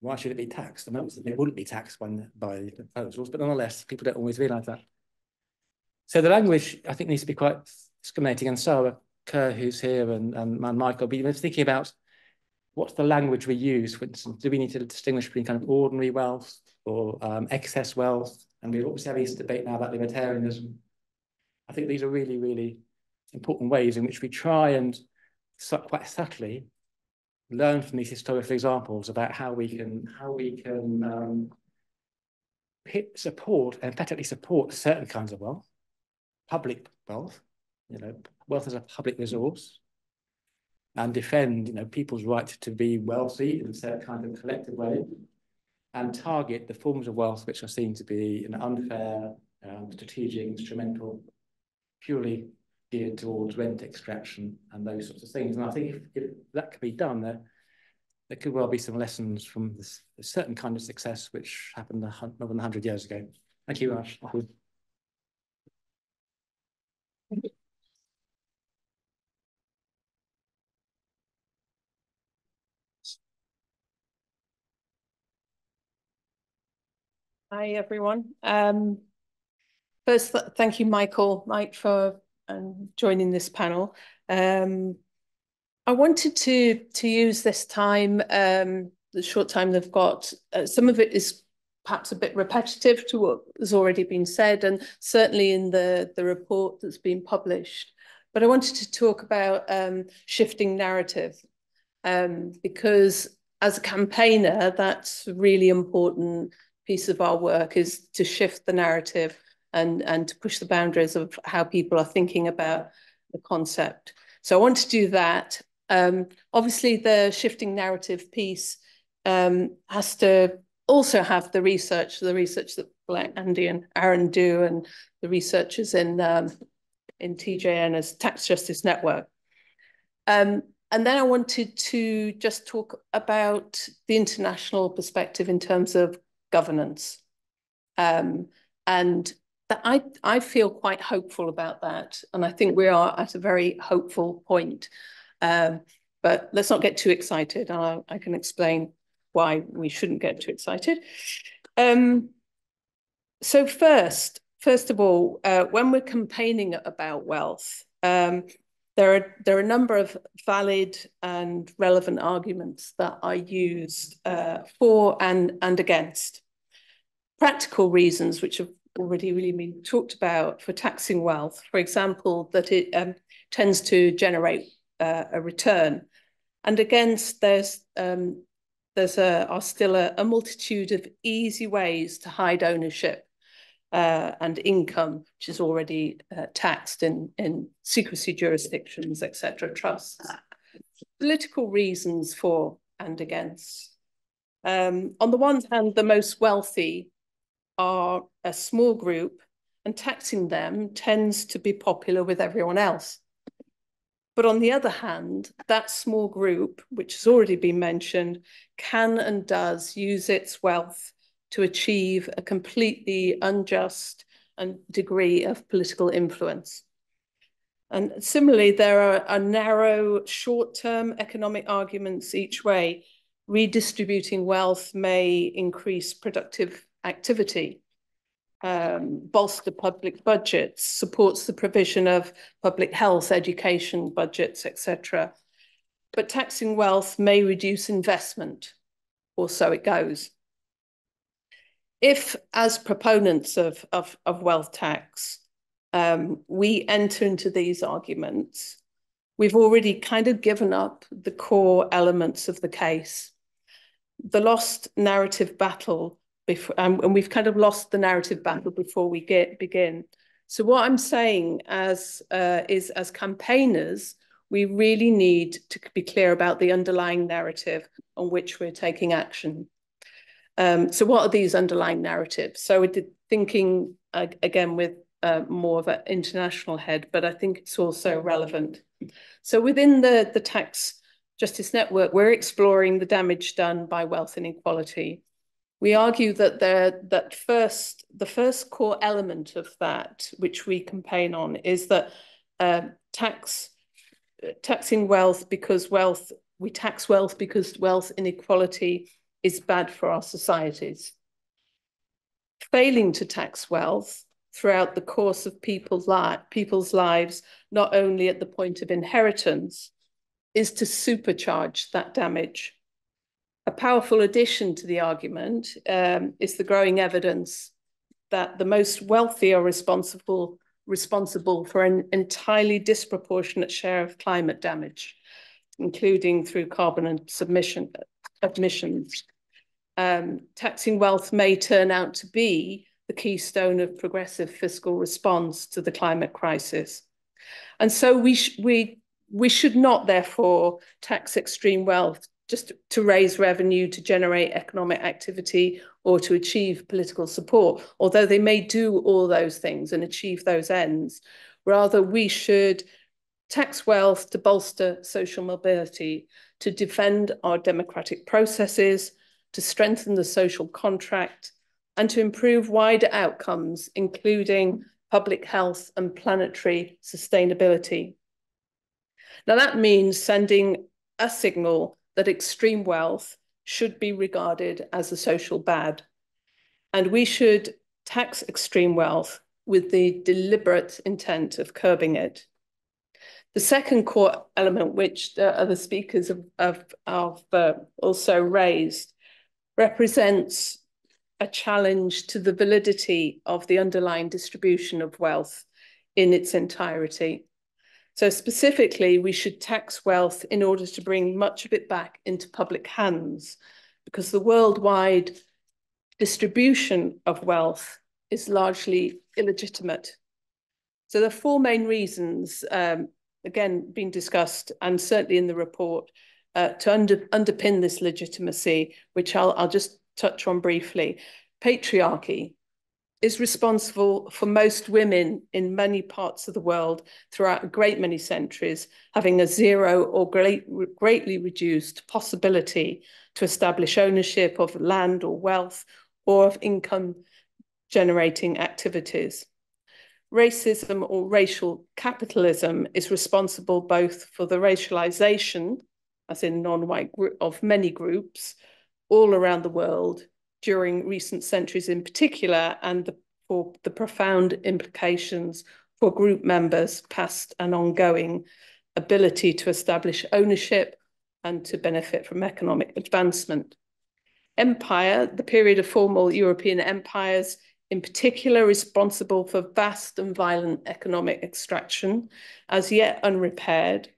why should it be taxed? I mean, it wouldn't be taxed by the proposals, but nonetheless, people don't always realise that. So the language, I think, needs to be quite discriminating. And Sarah Kerr, who's here, and Michael, be thinking about what's the language we use. For instance, do we need to distinguish between kind of ordinary wealth or excess wealth? And we're obviously having this debate now about libertarianism. I think these are really, really important ways in which we try and quite subtly learn from these historical examples about how we can empathetically support certain kinds of wealth, public wealth, you know, wealth as a public resource, and defend, you know, people's right to be wealthy in a certain kind of collective way, and target the forms of wealth which are seen to be an unfair, strategic, instrumental, purely geared towards rent extraction and those sorts of things. And I think if that could be done, there could well be some lessons from this a certain kind of success which happened more than 100 years ago. Thank you, Raj. Hi, everyone. First, thank you, Mike, for joining this panel. I wanted to use this time, the short time they've got. Some of it is perhaps a bit repetitive to what has already been said, and certainly in the report that's been published. But I wanted to talk about shifting narrative, because as a campaigner, that's a really important piece of our work, is to shift the narrative and to push the boundaries of how people are thinking about the concept. So I want to do that. Obviously, the shifting narrative piece has to also have the research that Black, Andy and Aaron do, and the researchers in TJN as Tax Justice Network. And then I wanted to just talk about the international perspective in terms of governance. And that I feel quite hopeful about that. And I think we are at a very hopeful point. But let's not get too excited. I can explain why we shouldn't get too excited. So first of all, when we're campaigning about wealth, there are a number of valid and relevant arguments that are used for and against. Practical reasons, which have already really been talked about for taxing wealth, for example, that it tends to generate a return. And against, there's still a multitude of easy ways to hide ownership and income, which is already taxed in secrecy jurisdictions, etc., trusts. Political reasons for and against. On the one hand, the most wealthy are a small group, and taxing them tends to be popular with everyone else. But on the other hand, that small group, which has already been mentioned, can and does use its wealth to achieve a completely unjust degree of political influence. And similarly, there are narrow short-term economic arguments each way. Redistributing wealth may increase productive activity, bolster public budgets, supports the provision of public health, education budgets, etc. But taxing wealth may reduce investment, or so it goes. If, as proponents of wealth tax, we enter into these arguments, we've already kind of given up the core elements of the case. The lost narrative battle, and we've kind of lost the narrative battle before we begin. So what I'm saying is, as campaigners, we really need to be clear about the underlying narrative on which we're taking action. So what are these underlying narratives? So we did thinking, again, with more of an international head, but I think it's also relevant. So within the tax justice network, we're exploring the damage done by wealth inequality. We argue that the first core element of that, which we campaign on, is that taxing wealth because we tax wealth because wealth inequality is bad for our societies. Failing to tax wealth throughout the course of people's lives, not only at the point of inheritance, is to supercharge that damage. A powerful addition to the argument is the growing evidence that the most wealthy are responsible for an entirely disproportionate share of climate damage, including through carbon emissions. Taxing wealth may turn out to be the keystone of progressive fiscal response to the climate crisis. And so we should not, therefore, tax extreme wealth just to raise revenue, to generate economic activity, or to achieve political support, although they may do all those things and achieve those ends. Rather, we should tax wealth to bolster social mobility, to defend our democratic processes, to strengthen the social contract, and to improve wider outcomes, including public health and planetary sustainability. Now, that means sending a signal that extreme wealth should be regarded as a social bad, and we should tax extreme wealth with the deliberate intent of curbing it. The second core element, which the other speakers have also raised, represents a challenge to the validity of the underlying distribution of wealth in its entirety. So specifically, we should tax wealth in order to bring much of it back into public hands, because the worldwide distribution of wealth is largely illegitimate. So there are four main reasons, again, being discussed, and certainly in the report, to underpin this legitimacy, which I'll just touch on briefly. Patriarchy is responsible for most women in many parts of the world throughout a great many centuries having a zero or greatly reduced possibility to establish ownership of land or wealth or of income generating activities. Racism or racial capitalism is responsible both for the racialization, as in non-white, of many groups all around the world during recent centuries in particular, and for the profound implications for group members' past and ongoing ability to establish ownership and to benefit from economic advancement. Empire, the period of formal European empires, in particular, responsible for vast and violent economic extraction, as yet unrepaired.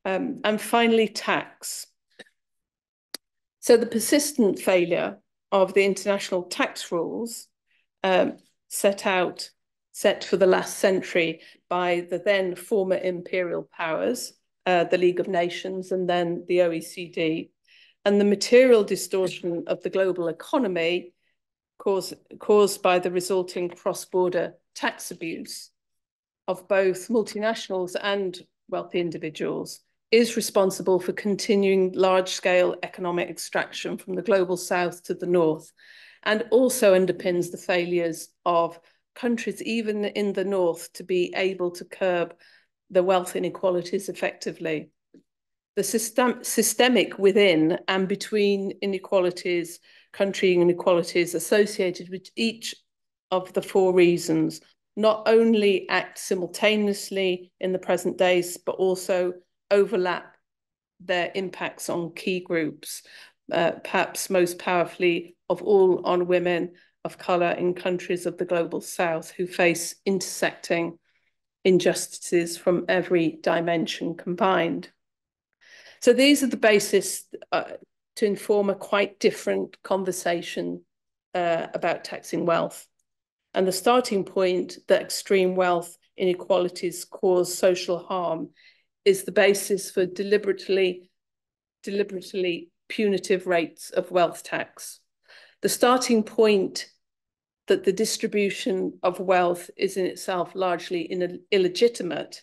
And finally, tax. So the persistent failure of the international tax rules set for the last century by the then former imperial powers, the League of Nations and then the OECD, and the material distortion of the global economy caused by the resulting cross-border tax abuse of both multinationals and wealthy individuals is responsible for continuing large-scale economic extraction from the global south to the north, and also underpins the failures of countries, even in the north, to be able to curb the wealth inequalities effectively. The systemic within and between inequalities, country inequalities associated with each of the four reasons, not only act simultaneously in the present days, but also overlap their impacts on key groups, perhaps most powerfully of all on women of colour in countries of the global south who face intersecting injustices from every dimension combined. So these are the basis to inform a quite different conversation about taxing wealth. And the starting point that extreme wealth inequalities cause social harm is the basis for deliberately punitive rates of wealth tax. The starting point that the distribution of wealth is in itself largely illegitimate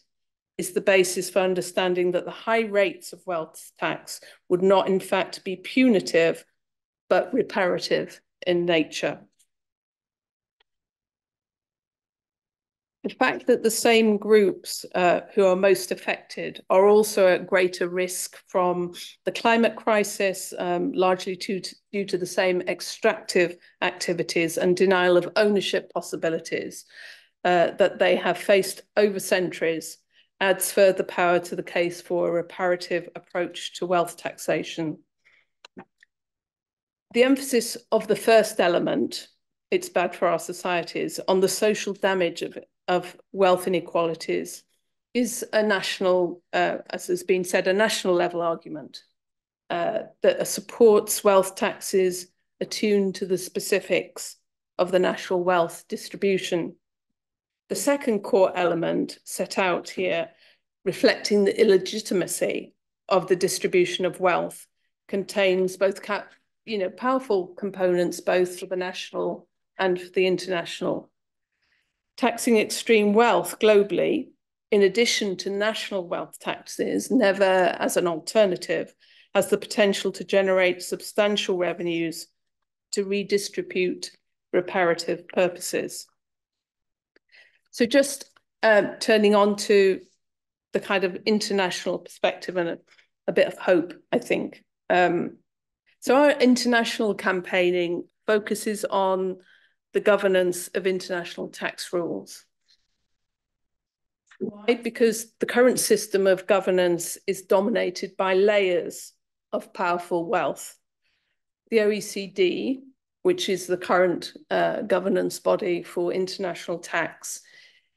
is the basis for understanding that the high rates of wealth tax would not in fact be punitive, but reparative in nature. The fact that the same groups who are most affected are also at greater risk from the climate crisis, largely due to the same extractive activities and denial of ownership possibilities that they have faced over centuries, adds further power to the case for a reparative approach to wealth taxation. The emphasis of the first element, it's bad for our societies, on the social damage of wealth inequalities is a national, as has been said, a national level argument that supports wealth taxes attuned to the specifics of the national wealth distribution. The second core element set out here, reflecting the illegitimacy of the distribution of wealth, contains both powerful components both for the national and for the international. Taxing extreme wealth globally, in addition to national wealth taxes, never as an alternative, has the potential to generate substantial revenues to redistribute reparative purposes. So just turning on to the kind of international perspective and a bit of hope, I think. So our international campaigning focuses on the governance of international tax rules. Why? Because the current system of governance is dominated by layers of powerful wealth. The OECD, which is the current governance body for international tax,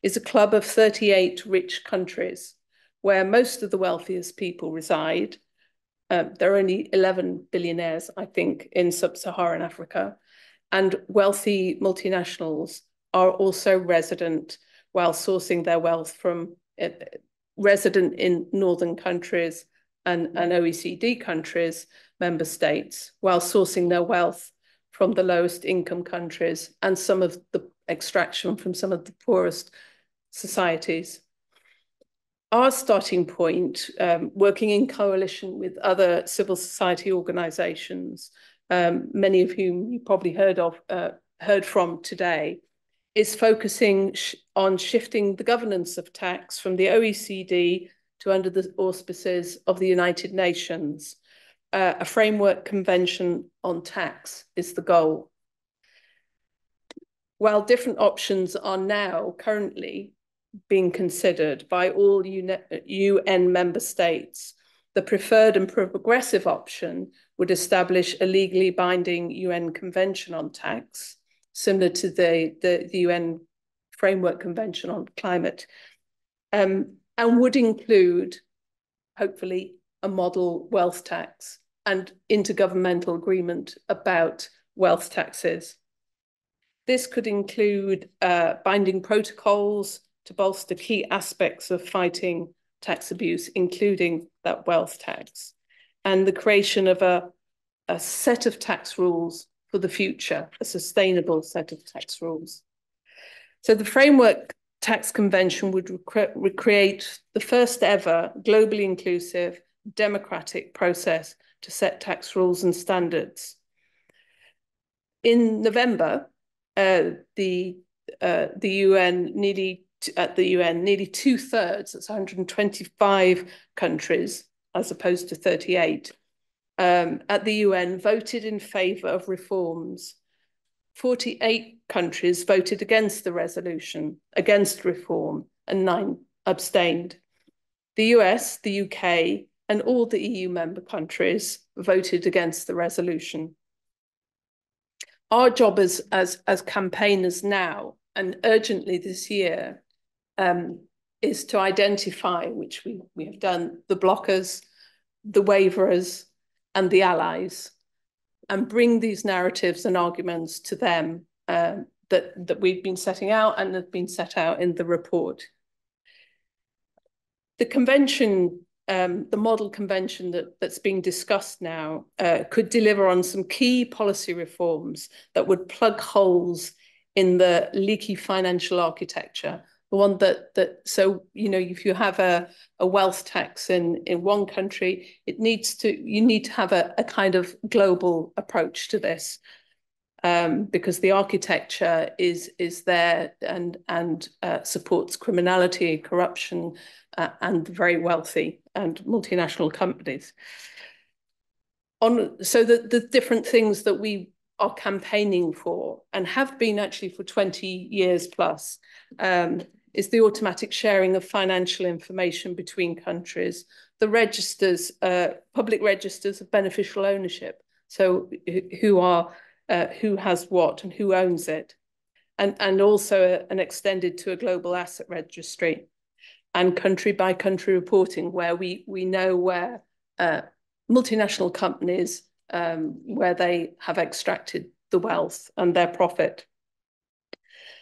is a club of 38 rich countries where most of the wealthiest people reside. There are only 11 billionaires, I think, in sub-Saharan Africa. And wealthy multinationals are also resident while sourcing their wealth from resident in northern countries and OECD countries, member states, while sourcing their wealth from the lowest income countries and some of the extraction from some of the poorest societies. Our starting point, working in coalition with other civil society organisations, many of whom you probably heard from today, is focusing on shifting the governance of tax from the OECD to under the auspices of the United Nations. A framework convention on tax is the goal. While different options are now currently being considered by all UN member states, the preferred and progressive option would establish a legally binding UN convention on tax, similar to the UN Framework Convention on Climate, and would include, hopefully, a model wealth tax and intergovernmental agreement about wealth taxes. This could include binding protocols to bolster key aspects of fighting tax abuse, including that wealth tax, and the creation of a set of tax rules for the future, a sustainable set of tax rules. So the Framework Tax Convention would recreate the first ever globally inclusive democratic process to set tax rules and standards. In November, the UN nearly two-thirds, that's 125 countries, as opposed to 38, at the UN voted in favour of reforms. 48 countries voted against the resolution, against reform, and 9 abstained. The US, the UK, and all the EU member countries voted against the resolution. Our job as campaigners now, and urgently this year, is to identify, which we have done, the blockers, the waverers, and the allies, and bring these narratives and arguments to them that we've been setting out and have been set out in the report. the convention, the model convention that's being discussed now could deliver on some key policy reforms that would plug holes in the leaky financial architecture. The one so, you know, if you have a wealth tax in one country, you need to have a kind of global approach to this, because the architecture is there and supports criminality, corruption, and very wealthy and multinational companies. So the different things that we are campaigning for and have been actually for 20 years plus, is the automatic sharing of financial information between countries, the registers, public registers of beneficial ownership. So who has what and who owns it, and also an extended to a global asset registry, and country by country reporting, where we know where multinational companies, where they have extracted the wealth and their profit.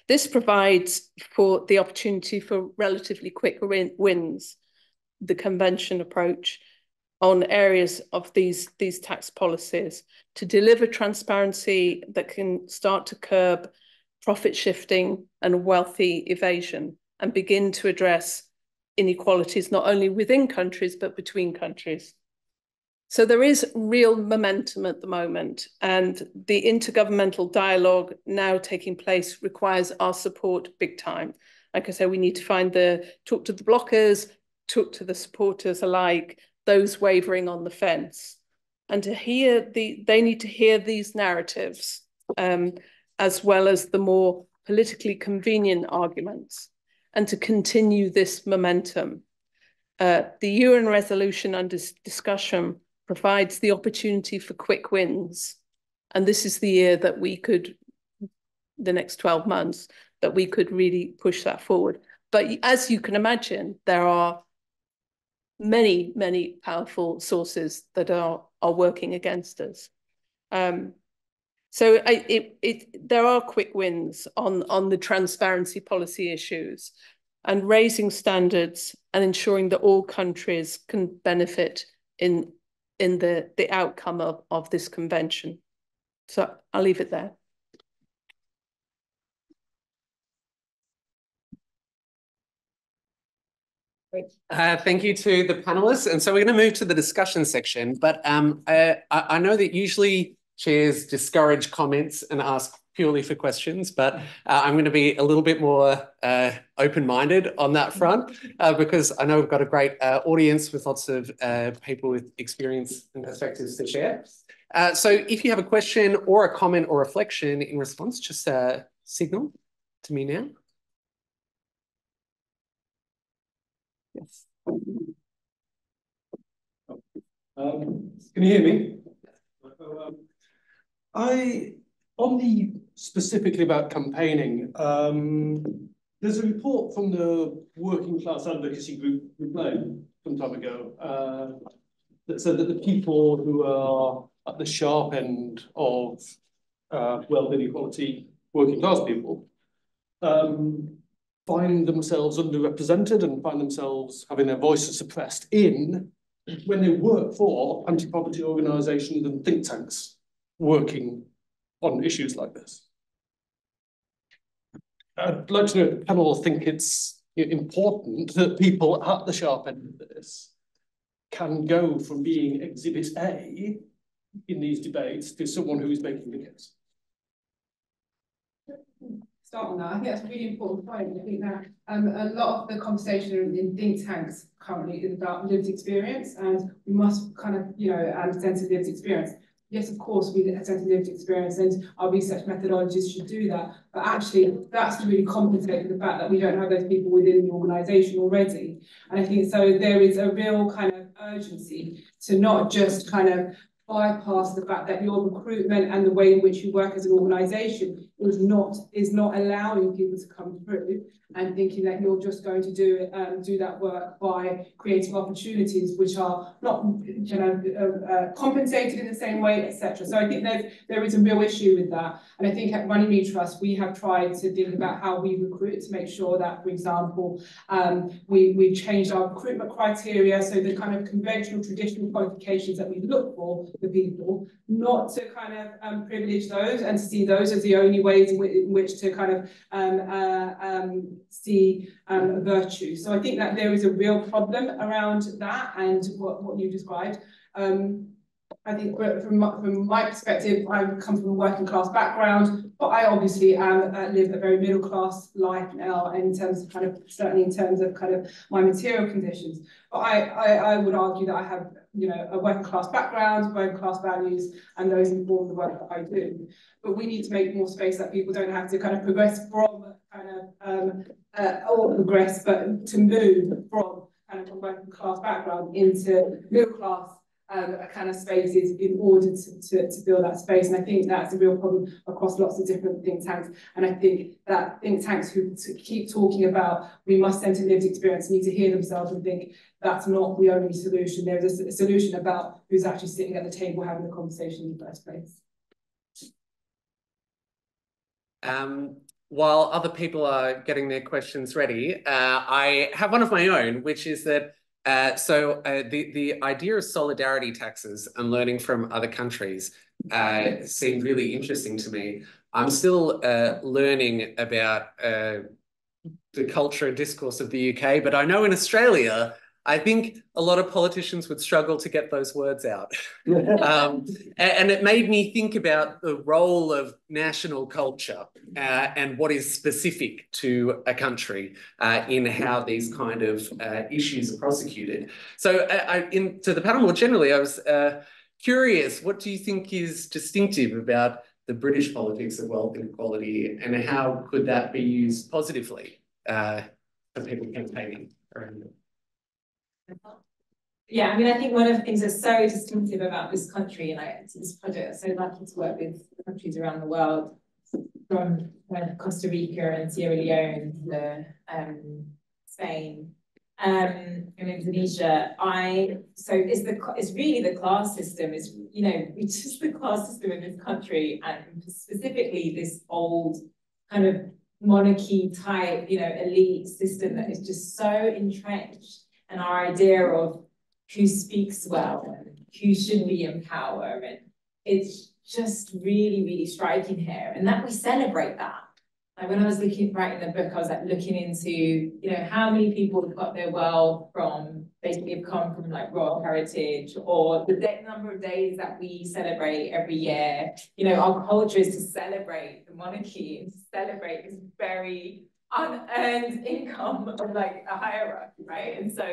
This provides for the opportunity for relatively quick wins, the convention approach, on areas of these tax policies to deliver transparency that can start to curb profit shifting and wealthy evasion, and begin to address inequalities not only within countries but between countries. So there is real momentum at the moment, and the intergovernmental dialogue now taking place requires our support big time. Like I said, we need to talk to the blockers, talk to the supporters alike, those wavering on the fence, and to hear they need to hear these narratives, as well as the more politically convenient arguments, and to continue this momentum. The UN resolution under discussion provides the opportunity for quick wins. And this is the year that we could, the next 12 months, that we could really push that forward. But as you can imagine, there are many, many powerful sources that are working against us. So there are quick wins on the transparency policy issues, and raising standards and ensuring that all countries can benefit in the outcome of this convention. So I'll leave it there. Great. Thank you to the panelists. And so we're going to move to the discussion section, but I know that usually chairs discourage comments and ask purely for questions, but I'm going to be a little bit more open-minded on that front, because I know we've got a great audience with lots of people with experience and perspectives to share. So if you have a question or a comment or reflection in response, just signal to me now. Yes. Can you hear me? Specifically about campaigning, there's a report from the Working Class Advocacy Group we played some time ago that said that the people who are at the sharp end of wealth inequality, working class people, find themselves underrepresented and find themselves having their voices suppressed when they work for anti-poverty organisations and think tanks working on issues like this. I'd like to know if the panel think it's important that people at the sharp end of this can go from being Exhibit A in these debates to someone who is making the case. Start on that. I think that's a really important point. I think that a lot of the conversation in think tanks currently is about lived experience, and we must kind of, add a sense of lived experience. Yes, of course, we have sense of lived experience, and our research methodologies should do that. But actually, that's to really compensate for the fact that we don't have those people within the organisation already. And I think so there is a real kind of urgency to not just kind of bypass the fact that your recruitment and the way in which you work as an organisation is not allowing people to come through, and thinking that you're just going to do that work by creating opportunities which are not, you know, compensated in the same way, etc. So I think there is a real issue with that, and I think at Runnymede Trust we have tried to think about how we recruit to make sure that, for example, we've changed our recruitment criteria, so the kind of conventional, traditional qualifications that we look for people, not to kind of privilege those and to see those as the only ways in which to kind of see virtue. So I think that there is a real problem around that and what you described. I think from my perspective, I come from a working class background, but I obviously live a very middle class life now, and in terms of kind of, certainly in terms of kind of my material conditions. But I would argue that I have, you know, a working class background, working class values, and those inform the work that I do. But we need to make more space that people don't have to kind of progress from kind of, or progress, but to move from kind of a working class background into middle class kind of spaces in order to build that space. And I think that's a real problem across lots of different think tanks. And I think that think tanks who keep talking about we must centre lived experience need to hear themselves and think that's not the only solution. There is a solution about who's actually sitting at the table having the conversation in the first place. While other people are getting their questions ready, I have one of my own, which is that the idea of solidarity taxes and learning from other countries seemed really interesting to me. I'm still learning about the culture and discourse of the UK, but I know in Australia, I think a lot of politicians would struggle to get those words out. And it made me think about the role of national culture and what is specific to a country in how these kind of issues are prosecuted. So to the panel more generally, I was curious, what do you think is distinctive about the British politics of wealth inequality, and how could that be used positively for people campaigning around it? Yeah, I mean, I think one of the things that's so distinctive about this country, and this project, I'm so lucky to work with countries around the world, from Costa Rica and Sierra Leone to Spain and Indonesia. So it's really the class system. Is, you know, it's just the class system in this country, and specifically this old kind of monarchy type, you know, elite system that is just so entrenched. And our idea of who speaks well and who should be in power, and it's just really, really striking here. And that we celebrate that. Like when I was writing the book, I was like looking into, you know, how many people have got their wealth from, basically have come from like royal heritage, or the number of days that we celebrate every year. You know, our culture is to celebrate the monarchy and to celebrate this very unearned income of like a hierarchy, right? And so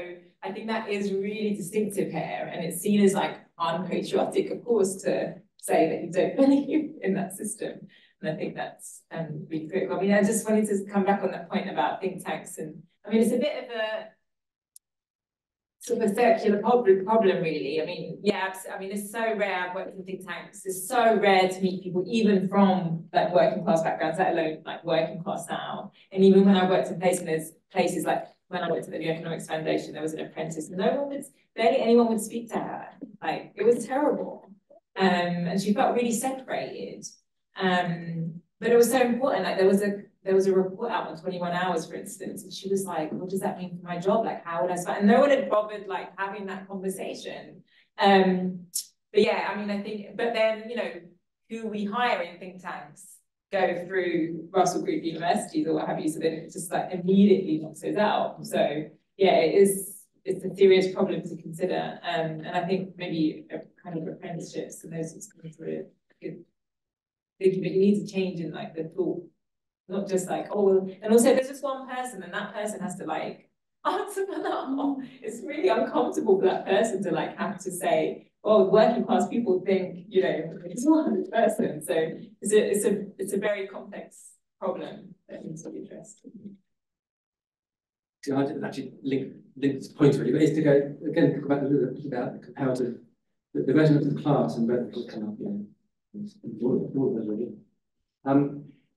I think that is really distinctive here, and it's seen as like unpatriotic, of course, to say that you don't believe in that system. And I think that's really critical. I mean, I just wanted to come back on that point about think tanks, and I mean, it's a bit of a sort of a circular problem, really. I mean, yeah, I mean, it's so rare. I've worked in think tanks. It's so rare to meet people, even from like working class backgrounds, let alone like working class now. And even when I worked in places like when I worked at the New Economics Foundation, there was an apprentice, and barely anyone would speak to her. Like, it was terrible. And she felt really separated. But it was so important. Like there was a report out on 21 Hours, for instance, and she was like, what does that mean for my job? Like, how would I start? And no one had bothered like having that conversation. But yeah, I mean, I think, but then, you know, who we hire in think tanks go through Russell Group universities or what have you, so then it just like immediately knocks those out. So yeah, it's a serious problem to consider. And I think maybe a kind of apprenticeships and those sorts of things are good. But you need to change in like the thought, not just like, oh, and also there's just one person and that person has to like answer for that. It's really uncomfortable for that person to like have to say, oh, working class people think, you know, it's one person. So it's a very complex problem that needs to be addressed. So I didn't actually link this point really, but it's to go again talk about a little bit about the comparative the residents of the class and residents come up,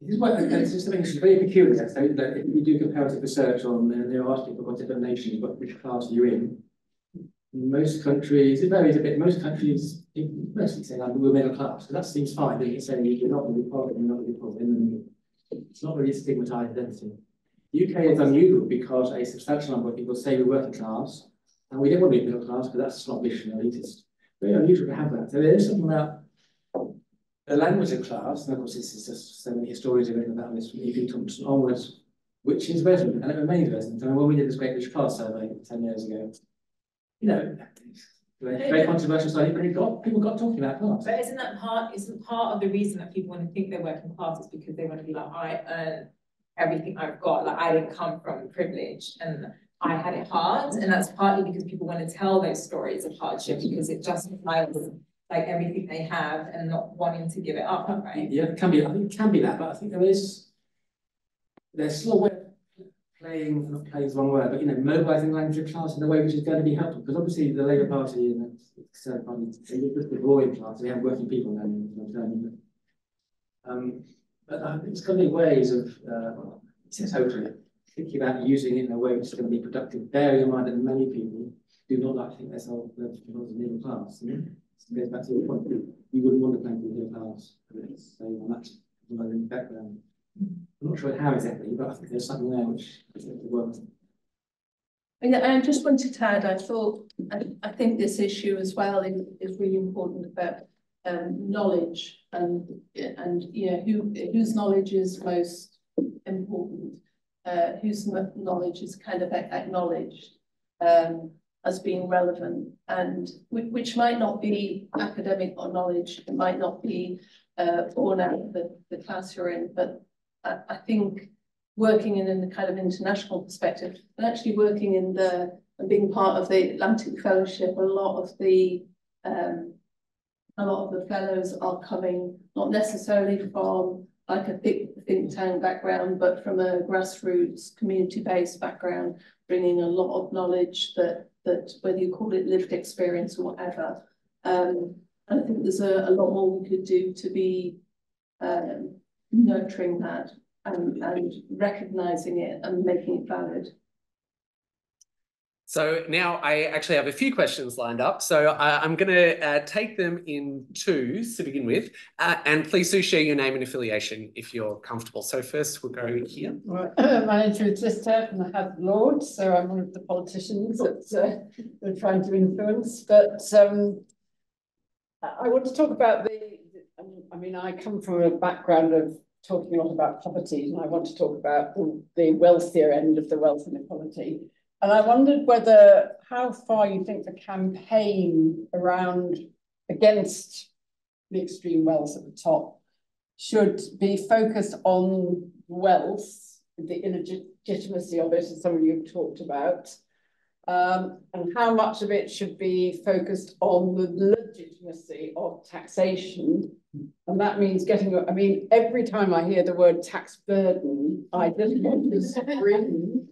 this is why it's just something that's very peculiar. So that if you do comparative research on, and they're asking for what different nations, which class you're in most countries, it varies a bit. Most countries mostly say like we're middle class, so that seems fine. They say you're not really poor, you're not really poor. It's not really a stigmatized identity. The UK is unusual because a substantial number of people say we're working class, and we don't want to be middle class because that's snobbish and elitist. Very unusual to have that. So there is something about the language of class, and of course this is just so many historians have written about this from E.P. Thompson onwards, which is resonant, and it remains resonant. I mean, when we did this Great British Class Survey 10 years ago, you know, very controversial study, but people got talking about class. But isn't part of the reason that people want to think they're working class is because they want to be like, I earn everything I've got, like I didn't come from privilege and I had it hard, and that's partly because people want to tell those stories of hardship because it justifies like everything they have and not wanting to give it up, right? Yeah, it can be. I think it can be that, but I think there's still a way of playing, not playing is the wrong word, but you know, mobilising language of class in a way which is going to be helpful. Because obviously the Labour Party and the Conservative Party, the ruling class, we have working people now. But I think it's going to be ways of hopefully thinking about using it in a way which is going to be productive, bearing in mind that many people do not like to think themselves as middle class. You know? So it goes back to your point, you wouldn't want to claim to be middle class. So that's another background. I'm not sure how exactly, but I think there's something there which I think works. I just wanted to add, I think this issue as well is really important about knowledge and you know whose knowledge is most important, whose knowledge is kind of acknowledged as being relevant, and which might not be academic or knowledge, it might not be born out of the class you're in, but I think working in the kind of international perspective and actually working in and being part of the Atlantic Fellowship, a lot of the fellows are coming not necessarily from like a think tank background, but from a grassroots community-based background, bringing a lot of knowledge that whether you call it lived experience or whatever. And I think there's a lot more we could do to be nurturing that and recognising it and making it valid. So now I actually have a few questions lined up. So I'm going to take them in twos to begin with. And please do share your name and affiliation if you're comfortable. So first we'll go here. Well, my name's Ruth Lister and I have Lord, so I'm one of the politicians that we're trying to influence. But I want to talk about I mean, I come from a background of talking a lot about poverty, and I want to talk about the wealthier end of the wealth inequality. And I wondered how far you think the campaign against the extreme wealth at the top should be focused on wealth, the illegitimacy of it, as some of you have talked about, and how much of it should be focused on the legitimacy of taxation. And that means I mean, every time I hear the word tax burden, I just want to scream,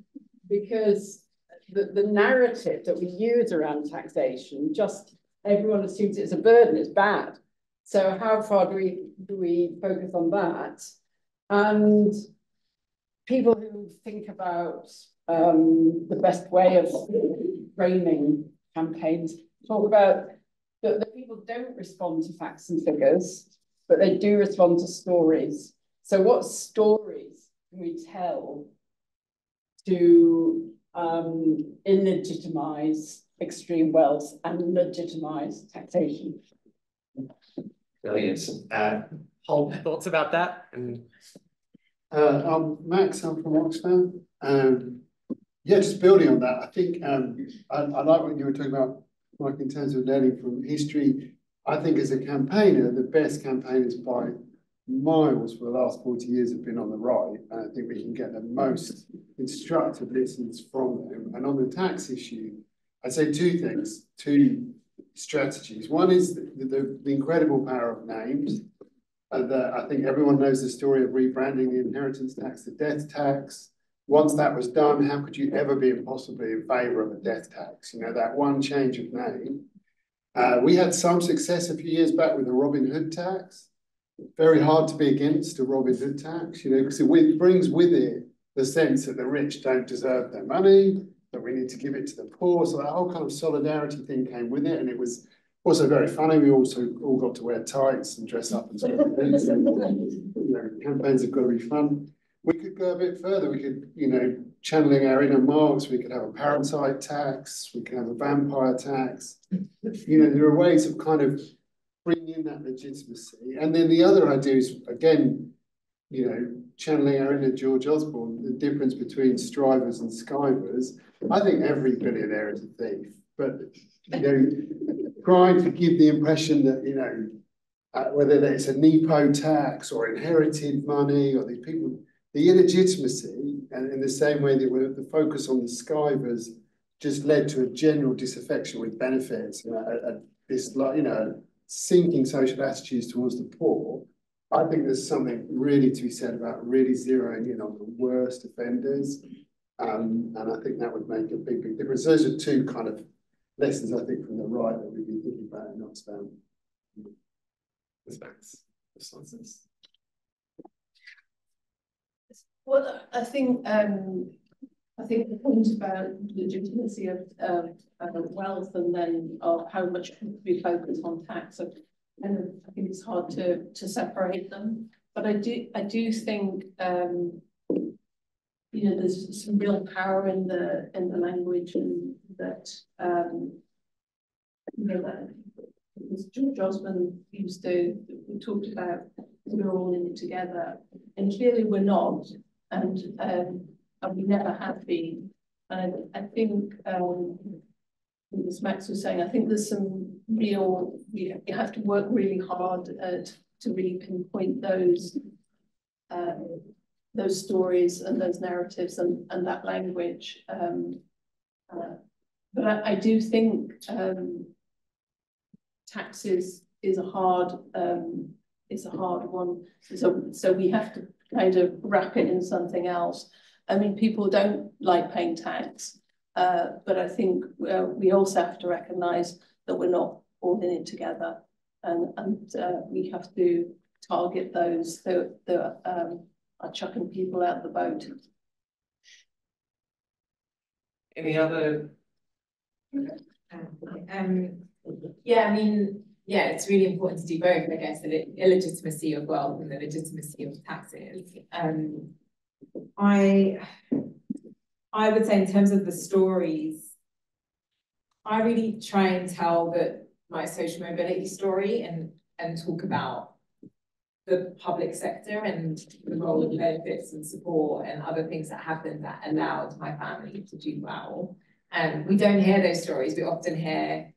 because the narrative that we use around taxation, just everyone assumes it's a burden, it's bad. So how far do we focus on that? And people who think about the best way of framing campaigns talk about that people don't respond to facts and figures, but they do respond to stories. So what stories can we tell to illegitimize extreme wealth and legitimize taxation? Brilliant. Hold thoughts about that? And I'm Max, I'm from Oxfam. Yeah, just building on that, I think I like what you were talking about, like in terms of learning from history. I think as a campaigner, the best campaigners by miles for the last 40 years have been on the right, and I think we can get the most instructive lessons from them. And on the tax issue, I'd say two strategies. One is the incredible power of names. I think everyone knows the story of rebranding the inheritance tax to death tax. Once that was done, how could you ever be possibly in favour of a death tax? You know, that one change of name. We had some success a few years back with the Robin Hood tax. Very hard to be against a Robin Hood tax, you know, because it brings with it the sense that the rich don't deserve their money, that we need to give it to the poor. So that whole kind of solidarity thing came with it, and it was also very funny. We also all got to wear tights and dress up and stuff. You know, campaigns have got to be fun. We could go a bit further. We could, you know, channeling our inner Marx, we could have a parasite tax, we could have a vampire tax. You know, there are ways of kind of bringing in that legitimacy. And then the other idea is, again, you know, channeling our inner George Osborne, the difference between strivers and skivers. I think every billionaire is a thief, but, you know, trying to give the impression that, you know, whether it's a nepo tax or inherited money or these people, the illegitimacy, and in the same way that the focus on the skivers just led to a general disaffection with benefits, this, you know, sinking social attitudes towards the poor. I think there's something really to be said about really zeroing in on the worst offenders. And I think that would make a big, big difference. Those are two kind of lessons, I think, from the right that we've been thinking about in Oxfam. Responses. Well, I think the point about legitimacy of wealth and then how much we focus on tax, and I think it's hard to separate them. But I do think you know, there's some real power in the language, and that you know, that George Osborne used to, we talked about we're all in it together, and clearly we're not, and we never have been. And I think as Max was saying, I think there's some real, you have to work really hard to really pinpoint those stories and those narratives and that language. But I do think taxes is a hard one. So we have to kind of wrap it in something else. I mean, people don't like paying tax, but I think we also have to recognise that we're not all in it together, and we have to target those that are chucking people out the boat. Any other? Yeah, I mean, yeah, it's really important to do both, I guess, the illegitimacy of wealth and the legitimacy of taxes. I would say in terms of the stories, I really try and tell my social mobility story and talk about the public sector and the role of benefits and support and other things that happened that allowed my family to do well. We don't hear those stories. We often hear,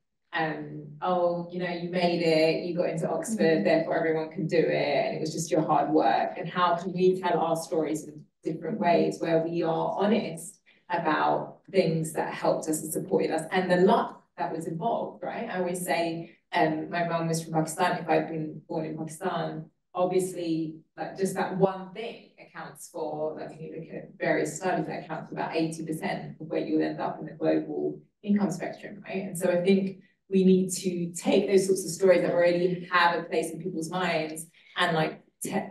oh, you know, you made it, you got into Oxford, therefore everyone can do it, and it was just your hard work. And how can we tell our stories in different ways where we are honest about things that helped us and supported us and the luck that was involved, right? I always say, my mum was from Pakistan. If I'd been born in Pakistan, obviously, like just that one thing accounts for, like, if you look at various studies, that accounts for about 80% of where you'll end up in the global income spectrum, right? And so I think we need to take those sorts of stories that already have a place in people's minds and like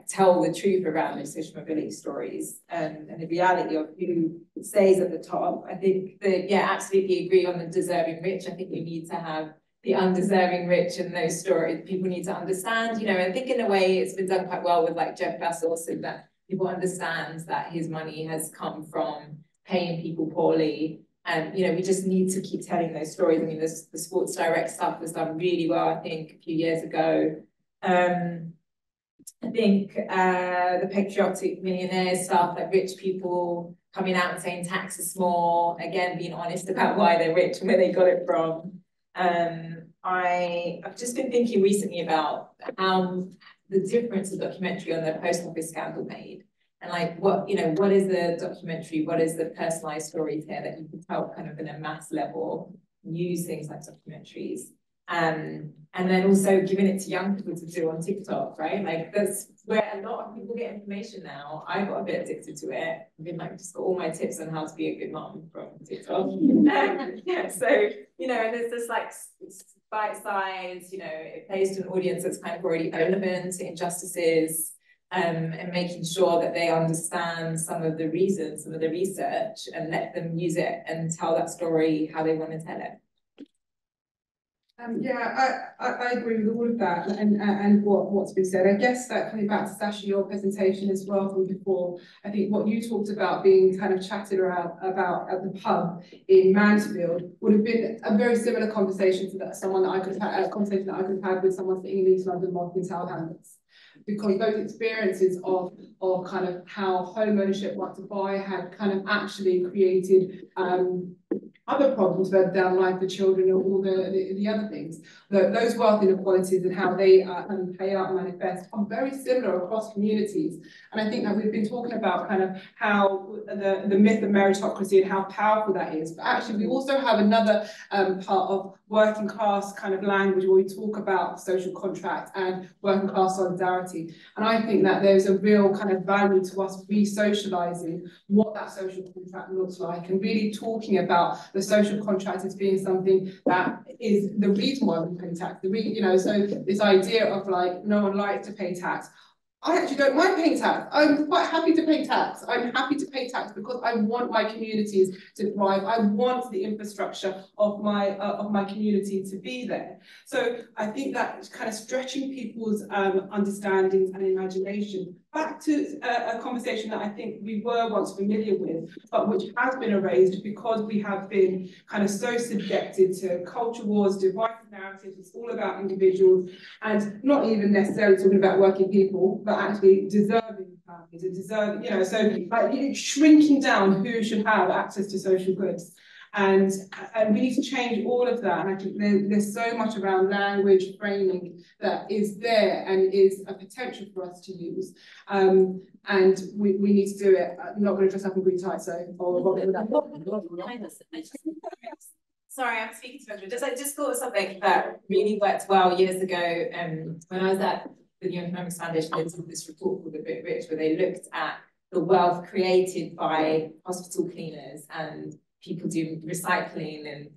tell the truth around those social mobility stories and the reality of who stays at the top. I think that, yeah, absolutely agree on the deserving rich. I think we need to have the undeserving rich and those stories. People need to understand, you know, I think in a way it's been done quite well with like Jeff Bezos, so that people understand that his money has come from paying people poorly. And, you know, we just need to keep telling those stories. I mean, the Sports Direct stuff was done really well, I think, a few years ago. I think the patriotic millionaire stuff, like rich people coming out and saying tax is small, again, being honest about why they're rich and where they got it from. I've just been thinking recently about how the difference a documentary on the post office scandal made. And like, what is the documentary? What is the personalized stories here that you can tell kind of in a mass level, use things like documentaries? And then also giving it to young people to do on TikTok, right? Like that's where a lot of people get information now. I got a bit addicted to it. I've been like, just got all my tips on how to be a good mom from TikTok. Yeah, so, you know, and there's this like bite size, you know, it plays to an audience that's kind of already relevant to injustices, and making sure that they understand some of the reasons, some of the research, and let them use it and tell that story how they want to tell it. Yeah, I agree with all of that and what's been said. I guess that coming back to Sasha, your presentation as well from before, I think what you talked about being kind of chatted around about at the pub in Mansfield would have been a very similar conversation to that someone that I could have, a conversation that I could have had with someone sitting in East London marketing South Hamlets. Because those experiences of kind of how home ownership, what to buy, had kind of actually created other problems further down the line for children and all the other things. Those wealth inequalities and how they play out and manifest are very similar across communities. And I think that we've been talking about kind of how the myth of meritocracy and how powerful that is. But actually, we also have another part of working class kind of language where we talk about social contract and working class solidarity. And I think that there's a real kind of value to us re-socializing what that social contract looks like and really talking about the social contract as being something that is the reason why we pay tax. You know, so this idea of like no one likes to pay tax. I actually don't mind paying tax. I'm quite happy to pay tax. I'm happy to pay tax because I want my communities to thrive. I want the infrastructure of my community to be there. So I think that kind of stretching people's understandings and imagination back to a conversation that I think we were once familiar with, but which has been erased because we have been kind of so subjected to culture wars, divisive narratives. It's all about individuals and not even necessarily talking about working people, but actually deserving families and deserving, you know, so like shrinking down who should have access to social goods. And we need to change all of that. And I think there's so much around language framing that is there and is a potential for us to use. And we need to do it. I'm not going to dress up in green tie, so Sorry, I'm speaking to you. I just thought of something that really worked well years ago. When I was at the Young Economics Foundation, they did this report called The Bit Rich, where they looked at the wealth created by hospital cleaners and people do recycling and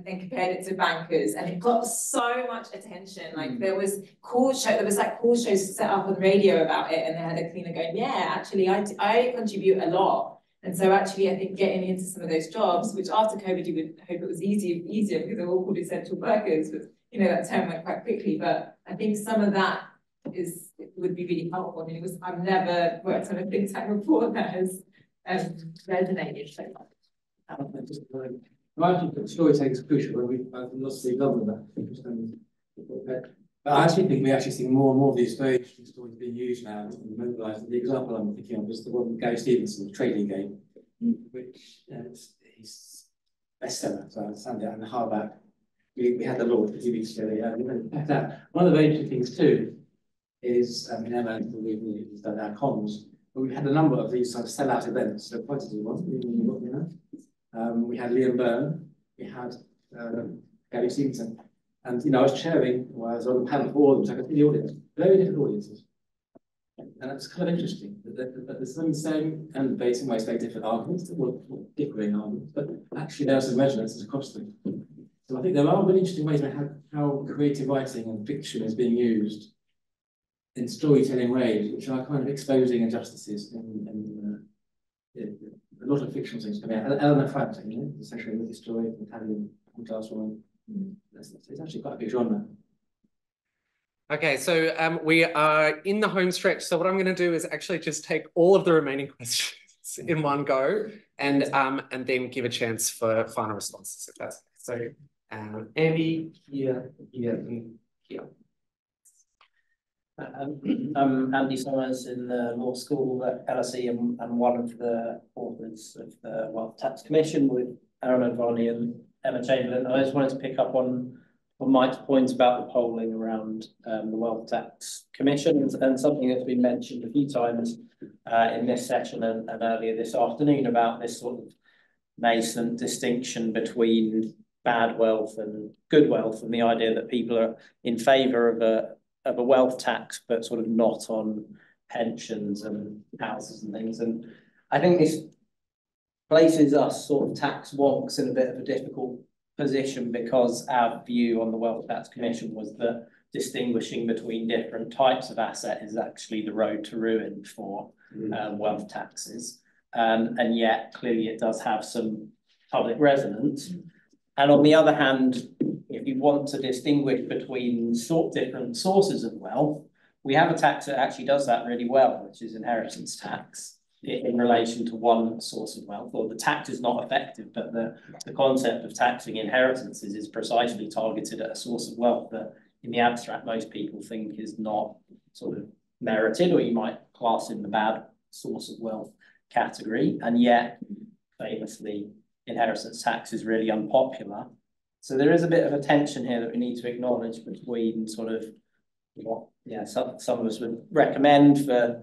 compared it to bankers, and it got so much attention. Like there was call shows set up on the radio about it, and they had a cleaner going, yeah, actually I contribute a lot. And so actually I think getting into some of those jobs, which after COVID you would hope it was easier because they're all called essential workers, but you know that term went quite quickly. But I think some of that would be really helpful. I mean, I've never worked on a think tank report that has resonated so much. I actually think storytelling is crucial when we've lost the government of that. But I actually think we actually see more and more of these very interesting stories being used now and mobilised. The example I'm thinking of is the one with Gary Stevenson, the trading game, which is bestseller, so I understand it, and the hardback. We had the law a few weeks ago. One of the very interesting things too is, in Emma, we've done our comms, but we've had a number of these sort of sellout events. So quite a few ones, you know. We had Liam Byrne, we had Gary Stevenson, and you know I was chairing, I was on the panel for all of them, so I could see the audience, very different audiences, and it's kind of interesting that there's some same and debates in ways very different arguments, differing arguments, but actually there are some resonances across them. So I think there are really interesting ways about how creative writing and fiction is being used in storytelling ways, which are kind of exposing injustices and a lot of fictional things coming out. Eleanor Frank, you know, the social media story, Italian class woman. It's actually quite a big genre. Okay, so we are in the home stretch. So what I'm going to do is actually just take all of the remaining questions in one go, and then give a chance for final responses if that's okay. So Andy, here, and here. I'm Andy Summers in the law school at LSE and one of the authors of the Wealth Tax Commission with Aaron O'Varney and Emma Chamberlain. I just wanted to pick up on Mike's point about the polling around the Wealth Tax Commission and something that's been mentioned a few times in this session and earlier this afternoon about this sort of nascent distinction between bad wealth and good wealth, and the idea that people are in favour of a wealth tax, but sort of not on pensions and houses and things. And I think this places us sort of tax wonks in a bit of a difficult position, because our view on the Wealth Tax Commission was that distinguishing between different types of asset is actually the road to ruin for wealth taxes. And yet clearly it does have some public resonance. And on the other hand, if you want to distinguish between different sources of wealth, we have a tax that actually does that really well, which is inheritance tax in relation to one source of wealth. Or the tax is not effective, but the concept of taxing inheritances is precisely targeted at a source of wealth that in the abstract most people think is not sort of merited, or you might class in the bad source of wealth category. And yet famously inheritance tax is really unpopular. So there is a bit of a tension here that we need to acknowledge between sort of what some of us would recommend for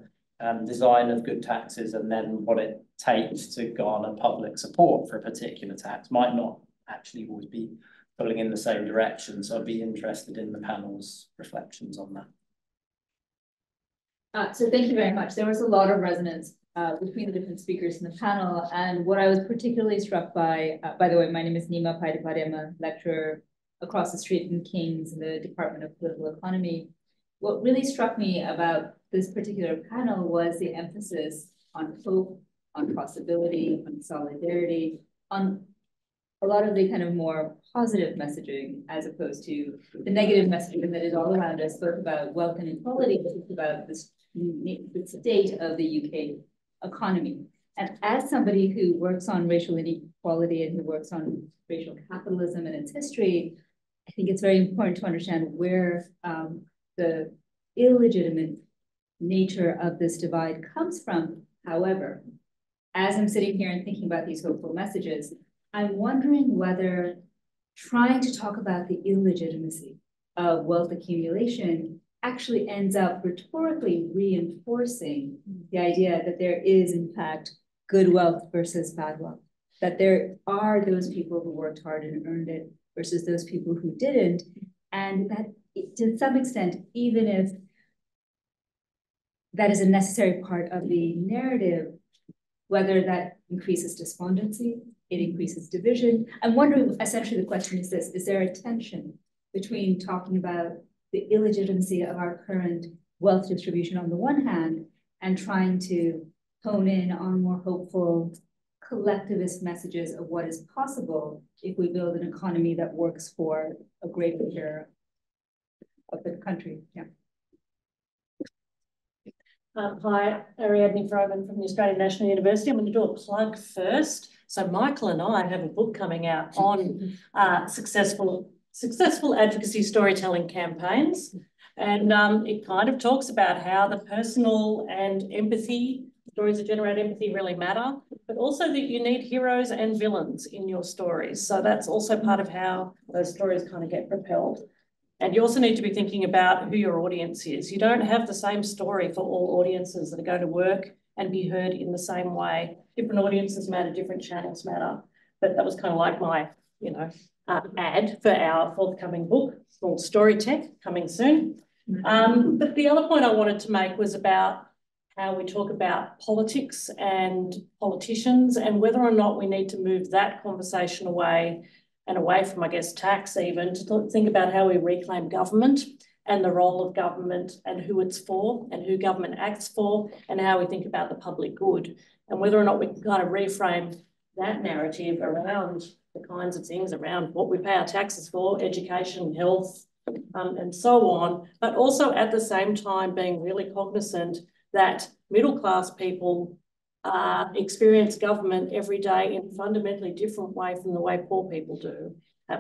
design of good taxes, and then what it takes to garner public support for a particular tax might not actually always be pulling in the same direction. So I'd be interested in the panel's reflections on that. So thank you very much. There was a lot of resonance between the different speakers in the panel. And what I was particularly struck by the way, my name is Nima Paidapati. I'm a lecturer across the street in King's in the Department of Political Economy. What really struck me about this particular panel was the emphasis on hope, on possibility, on solidarity, on a lot of the kind of more positive messaging, as opposed to the negative messaging that is all around us, both about wealth and inequality, but also about the state of the UK economy. And as somebody who works on racial inequality and who works on racial capitalism and its history, I think it's very important to understand where the illegitimate nature of this divide comes from. However, as I'm sitting here and thinking about these hopeful messages, I'm wondering whether trying to talk about the illegitimacy of wealth accumulation actually ends up rhetorically reinforcing the idea that there is, in fact, good wealth versus bad wealth, that there are those people who worked hard and earned it versus those people who didn't, and that to some extent, even if that is a necessary part of the narrative, whether that increases despondency, it increases division. I'm wondering, essentially the question is this: is there a tension between talking about the illegitimacy of our current wealth distribution on the one hand, and trying to hone in on more hopeful collectivist messages of what is possible if we build an economy that works for a greater share of the country? Yeah. Hi, Ariadne Froman from the Australian National University. I'm going to do a plug first. So Michael and I have a book coming out on successful advocacy storytelling campaigns. And it kind of talks about how the personal and empathy, stories that generate empathy really matter, but also that you need heroes and villains in your stories. So that's also part of how those stories kind of get propelled. And you also need to be thinking about who your audience is. You don't have the same story for all audiences that are going to work and be heard in the same way. Different audiences matter, different channels matter. But that was kind of like my, ad for our forthcoming book called Story Tech, coming soon. But the other point I wanted to make was about how we talk about politics and politicians, and whether or not we need to move that conversation away from, I guess, tax even, to think about how we reclaim government and the role of government and who it's for and who government acts for, and how we think about the public good, and whether or not we can kind of reframe that narrative around the kinds of things around what we pay our taxes for, education, health, and so on, but also at the same time being really cognizant that middle-class people experience government every day in a fundamentally different way from the way poor people do.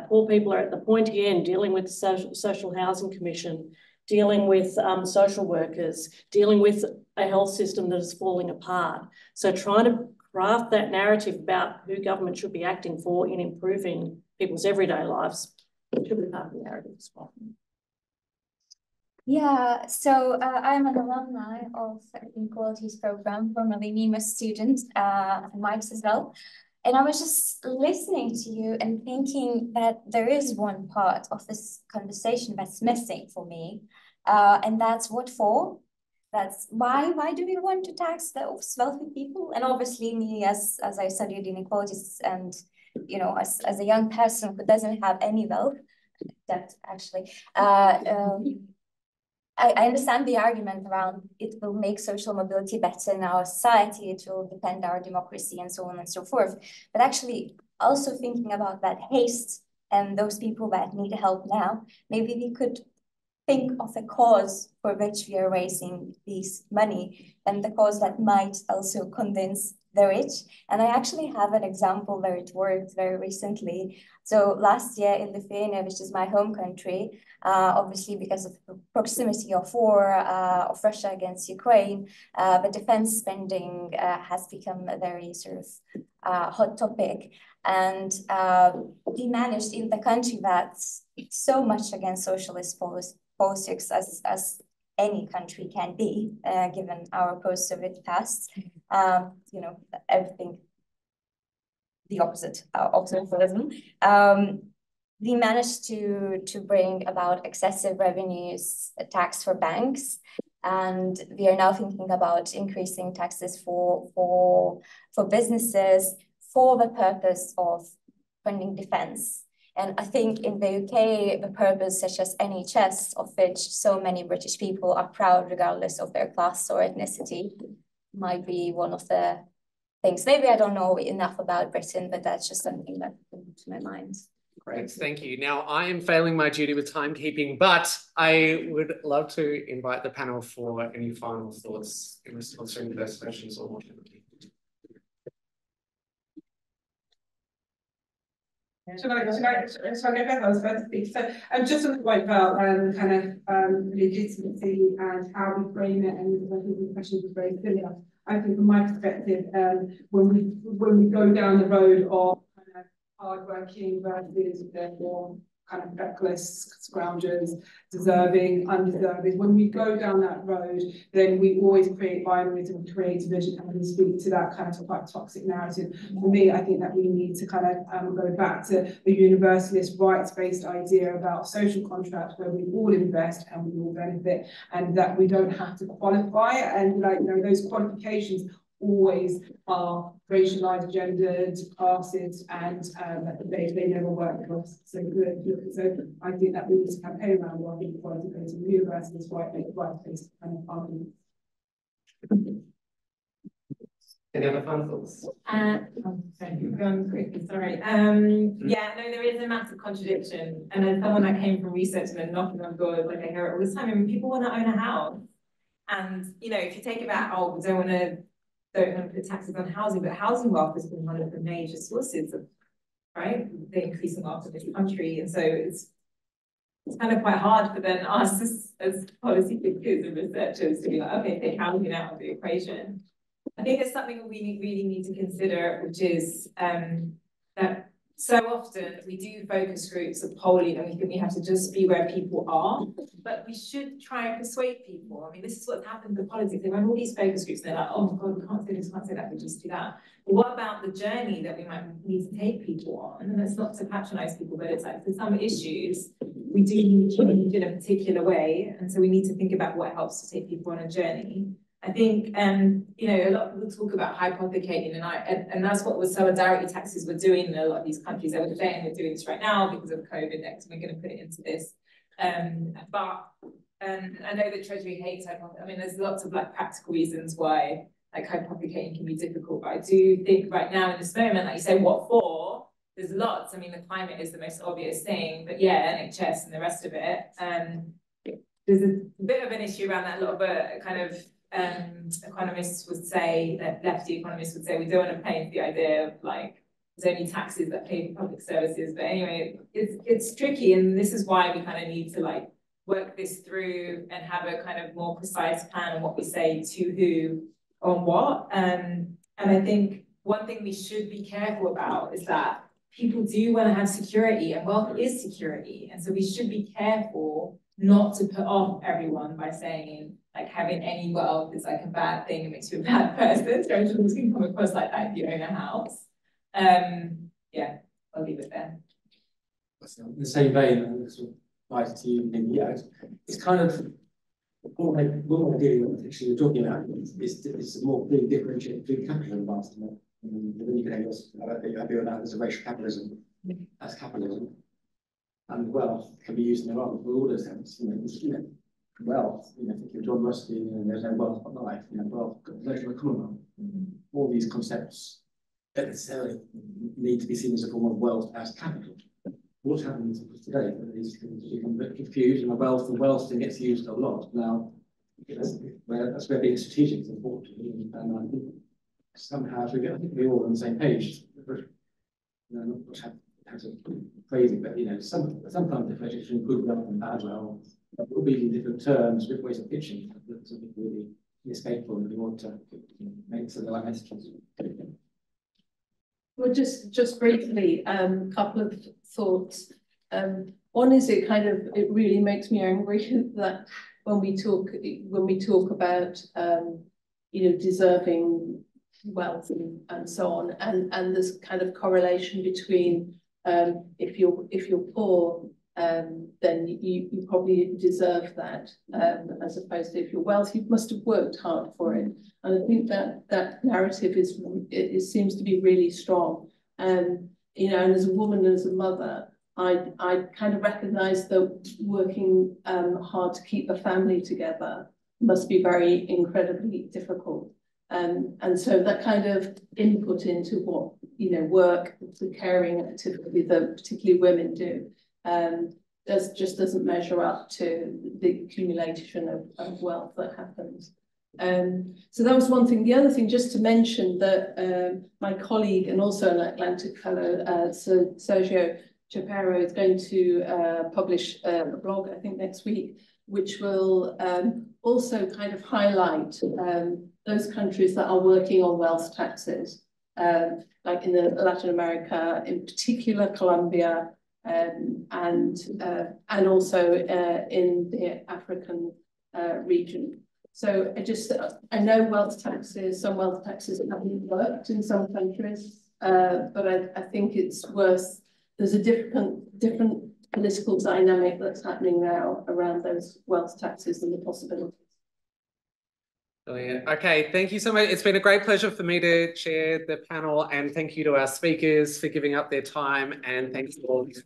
Poor people are at the pointy end, dealing with the Social Housing Commission, dealing with social workers, dealing with a health system that is falling apart. So trying to craft that narrative about who government should be acting for in improving people's everyday lives should be part of the narrative as well. Yeah, so I'm an alumni of the Inequalities program, formerly NEMA student, Mike's as well. And I was just listening to you and thinking that there is one part of this conversation that's missing for me, and that's what for? That's why do we want to tax those wealthy people? And obviously me, as I studied inequalities and, you know, as a young person who doesn't have any wealth, debt actually, I understand the argument around it will make social mobility better in our society, it will defend our democracy and so on and so forth. But actually also thinking about that haste and those people that need help now, maybe we could think of a cause for which we are raising this money and the cause that might also convince the rich. And I actually have an example where it worked very recently. So last year in Lithuania, which is my home country, obviously because of the proximity of war of Russia against Ukraine, the defense spending has become a very sort of hot topic. And we managed in the country that's so much against socialist politics as any country can be, given our post-Soviet past. You know, everything the opposite of socialism. We managed to bring about excessive revenues, a tax for banks, and we are now thinking about increasing taxes for businesses for the purpose of funding defense. And I think in the UK, the purpose such as NHS, of which so many British people are proud regardless of their class or ethnicity, might be one of the things. Maybe I don't know enough about Britain, but that's just something that came to my mind. Great, thank you. Now, I am failing my duty with timekeeping, but I would love to invite the panel for any final thoughts in response to those questions or whatever. Shall I go back? I was about to speak. So just on the point about kind of legitimacy and how we frame it, and I think the question was very similar. I think from my perspective, when we go down the road of kind of hardworking versus the more kind of reckless scroungers, deserving, undeserving, when we go down that road, then we always create binaries and create division, and we speak to that kind of quite toxic narrative. For me, I think that we need to kind of go back to the universalist rights-based idea about social contract where we all invest and we all benefit, and that we don't have to qualify, and like, you know, those qualifications always are racialized, gendered, classes, and they never work for us. So I think that we need to campaign around what inequality goes in the universalist right-based kind of argument. Any other final thoughts? Going quickly, sorry. Yeah, no, there is a massive contradiction. And as someone that came from research and then knocking on doors, like I hear it all the time, and people want to own a house. And, you know, if you take about, oh, we don't want to put taxes on housing, but housing wealth has been one of the major sources of, right, the increasing wealth of this country. And so it's kind of quite hard for then us as policy thinkers and researchers to be like, okay, take housing out of the equation. I think there's something that we really need to consider, which is that so often we do focus groups of polling and we think we have to just be where people are, but we should try and persuade people. I mean, this is what's happened in politics. They run all these focus groups and they're like, oh my God, we can't say this, can't say that, we just do that. But what about the journey that we might need to take people on? And it's not to patronize people, but it's like for some issues, we do need to change in a particular way. And so we need to think about what helps to take people on a journey. I think, you know, a lot of people talk about hypothecating, and that's what the solidarity taxes were doing in a lot of these countries. They were saying we're doing this right now because of COVID next, we're going to put it into this. But I know the Treasury hates hypothecating. I mean, there's lots of like practical reasons why like hypothecating can be difficult, but I do think right now in this moment, like you say, what for? There's lots. I mean, the climate is the most obvious thing, but yeah, NHS and the rest of it. There's a bit of an issue around that. A lot of kind of economists would say, that lefty economists would say, we don't want to pay into the idea of like there's only taxes that pay for public services. But anyway, it's tricky, and this is why we kind of need to like work this through and have a kind of more precise plan on what we say to who on what. And I think one thing we should be careful about is that people do want to have security, and wealth is security, and so we should be careful not to put off everyone by saying like having any wealth is like a bad thing, it makes you a bad person. So it can come across like that if you own a house. Yeah, I'll leave it there. In the same vein, and sort of applies to you, yeah, it's kind of what we're dealing with, actually, we're talking about is a more clearly differentiated between capital and wealth. And then you can have your analysis of racial capitalism as capitalism, and wealth can be used in the broader sense. Wealth, think of John Rusty, there's no wealth but life, wealth, no commonwealth. All these concepts don't necessarily need to be seen as a form of wealth as capital. What happens today is things become a bit confused, and the wealth thing gets used a lot. Now, that's where being strategic is important. And I think somehow I think we're all on the same page. Not how to phrase it, but sometimes differentiation between good wealth and bad wealth will be in different terms, different ways of pitching. That's something really inescapable if you want to make some of the right messages. Well, just briefly, couple of thoughts. One is it really makes me angry that when we talk about deserving wealth and so on, and this kind of correlation between if you're poor, then you probably deserve that, as opposed to if you're wealthy, you must have worked hard for it. And I think that narrative it seems to be really strong. And as a woman, as a mother, I kind of recognise that working hard to keep a family together must be very incredibly difficult. And so that kind of input into what work, the caring activity that particularly women do, just doesn't measure up to the accumulation of wealth that happens. So that was one thing. The other thing, just to mention that my colleague and also an Atlantic fellow, Sergio Chapero, is going to publish a blog, I think next week, which will also kind of highlight those countries that are working on wealth taxes, like in Latin America, in particular Colombia, and also in the African region. So I know wealth taxes, some wealth taxes haven't worked in some countries, but I think it's worth, there's a different political dynamic that's happening now around those wealth taxes and the possibilities. Brilliant. Okay, thank you so much. It's been a great pleasure for me to chair the panel, and thank you to our speakers for giving up their time, and thanks to all of you.